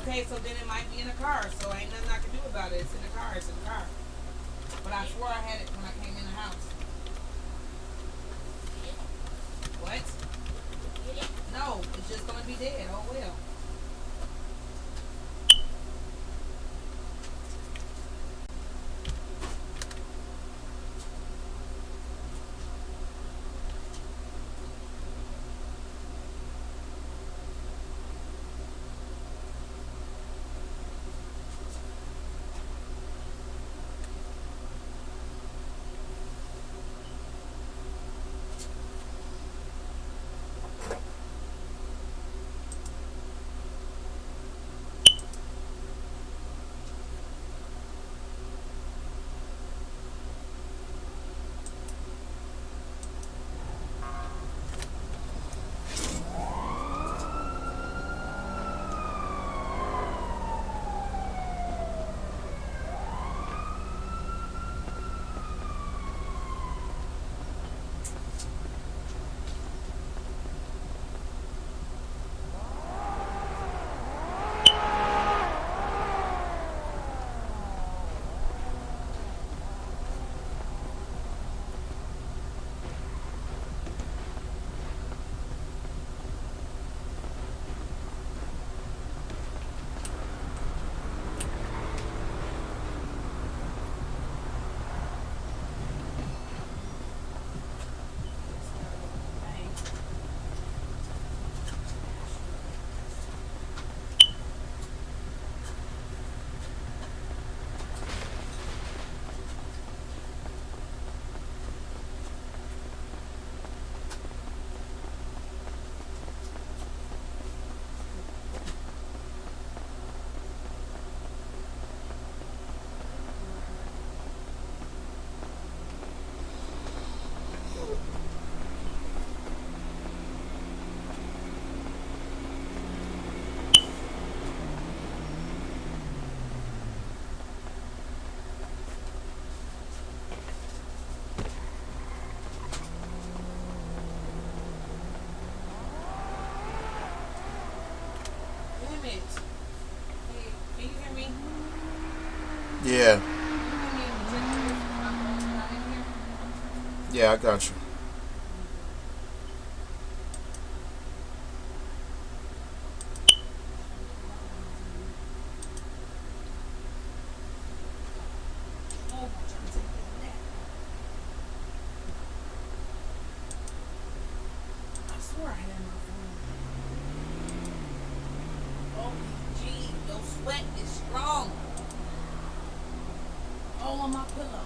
Okay, so then it might be in the car. So ain't nothing I can do about it. It's in the car. It's in the car. But I swore I had it when I came in the house. What? No, it's just gonna be dead. Oh well. Yeah. Yeah, I got you. I swear I had my phone. Oh, gee, your sweat is strong. All on my pillow.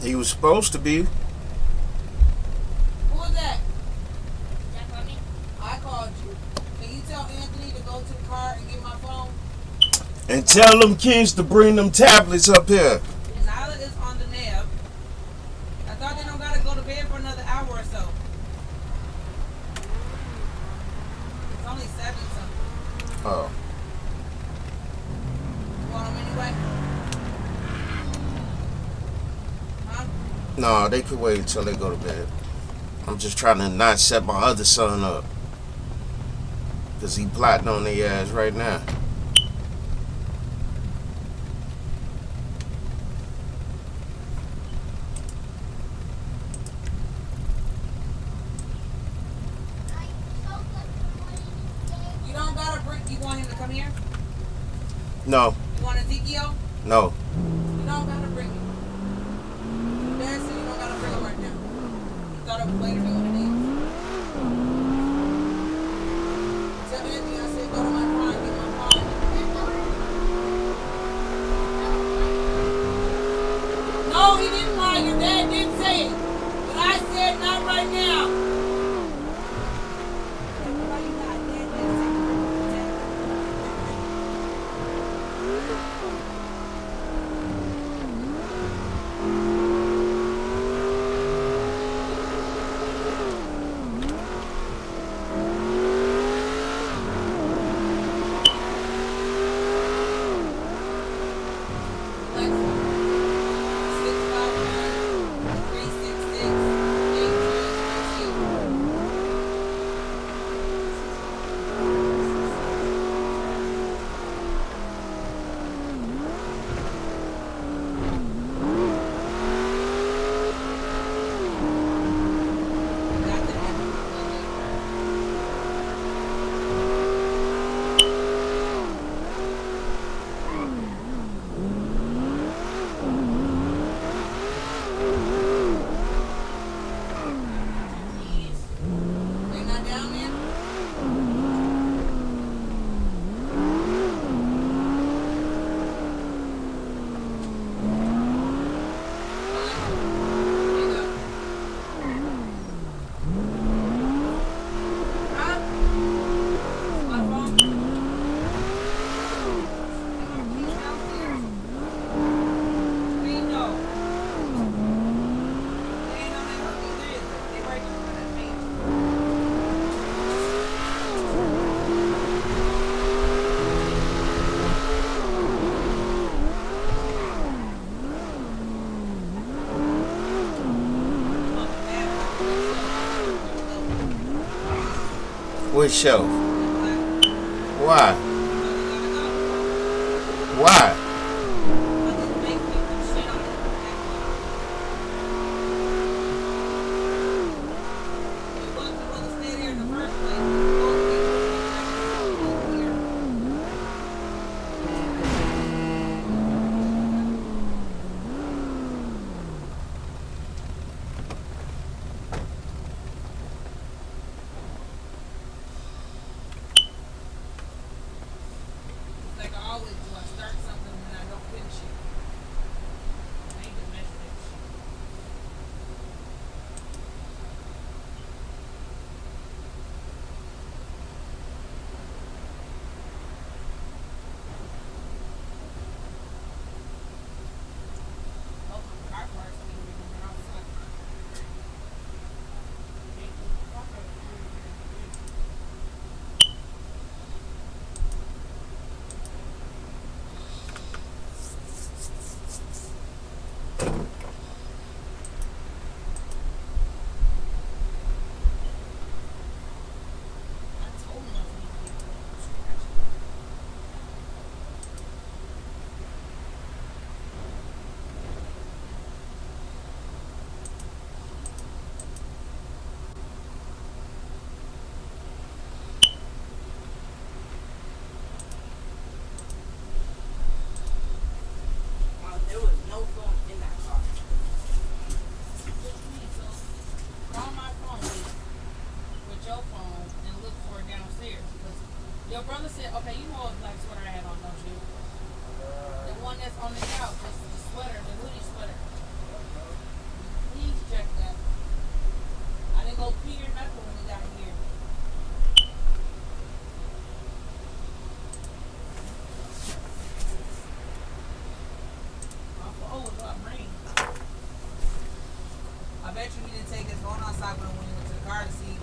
He was supposed to be. Who was that? I called you. Can you tell Anthony to go to the car and get my phone? And tell them kids to bring them tablets up here. Nyla is on the nab. I thought they don't gotta go to bed for another hour or so. It's only 7 something. Oh. You want them anyway? Huh? No, they could wait until they go to bed. I'm just trying to not set my other son up. Because he plotting on their ass right now. You don't gotta bring. You want him to come here? No. You want Ezekiel? No. You don't gotta bring him. Dad said you don't gotta bring him right now. He thought it was later than what it is. Tell Anthony I said go to my car and get my phone. No, he didn't lie. Your dad did say it. But I said not right now. Which show? Why? Why? Like I always do, I start something like when you went to the car to see.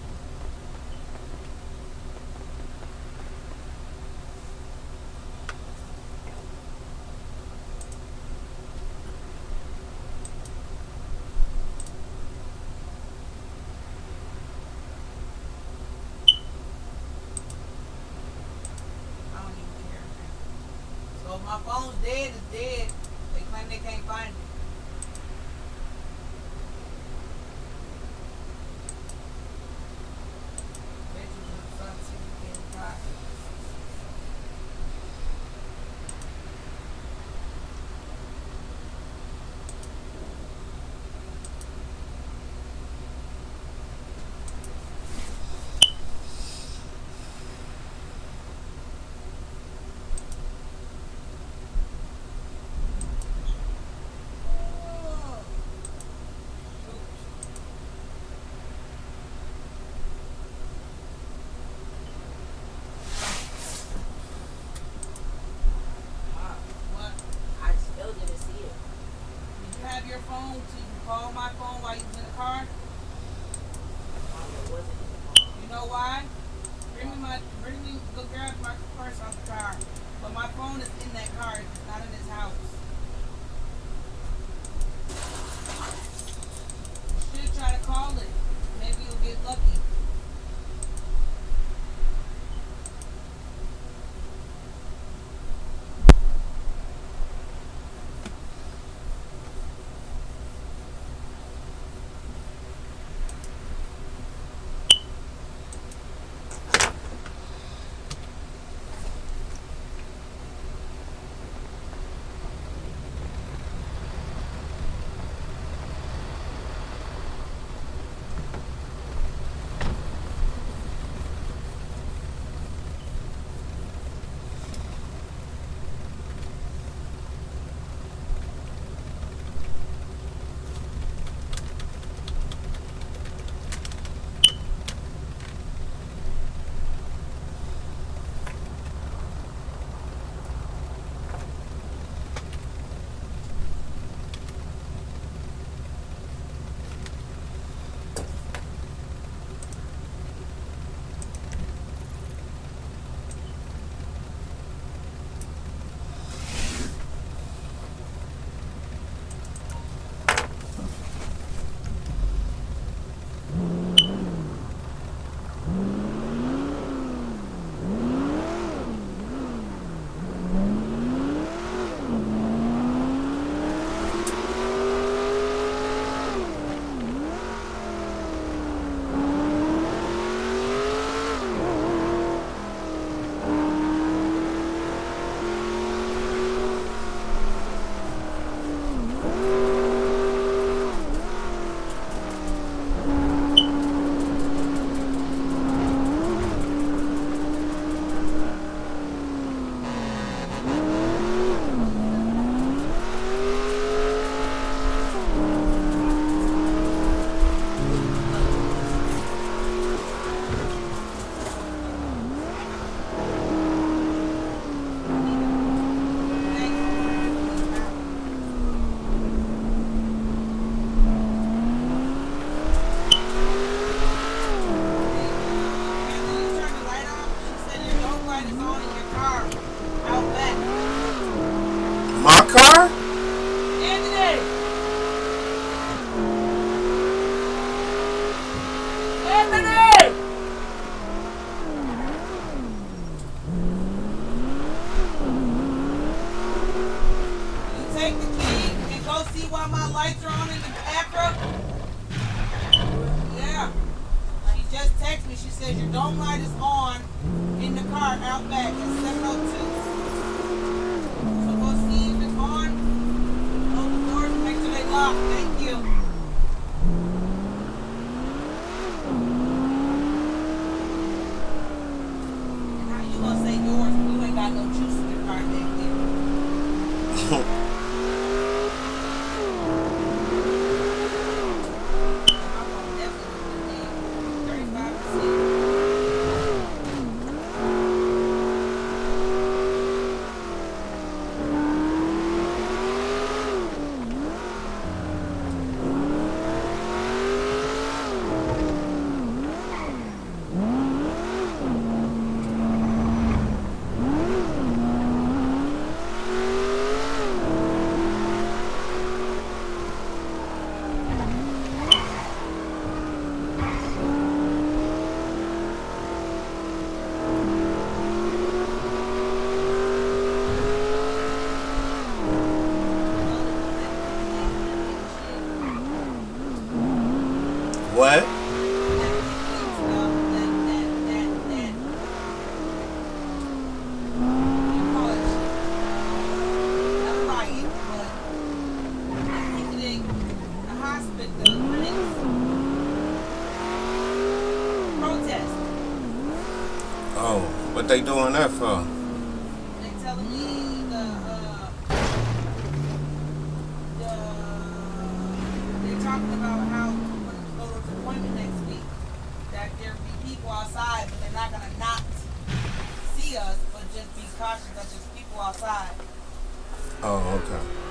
I don't even care. So if my phone's dead, it's dead. They claim they can't find it. Bet you can start seeing it getting hot. What? I still didn't see it. Did you have your phone so you can call my phone while you was in the car? It wasn't in the car. You know why? Bring me, go grab my purse out the car. But my phone is in that car. It's not in this house. You should try to call it. Maybe you'll get lucky. My car? Anthony! Anthony! You take the key and go see why my lights are on in the Acura? Yeah. She just texted me. She says your dome light is on in the car out back at 7:02. So go see if it's on. Close the doors and make sure they lock. Thank you. And how you gonna say yours when you ain't got no juice in your car back there? What? Oh, what they doing that for? They telling me they're talking about how when we go to the appointment next week, that there'll be people outside, but they're not gonna not see us, but just be cautious that there's people outside. Oh, okay.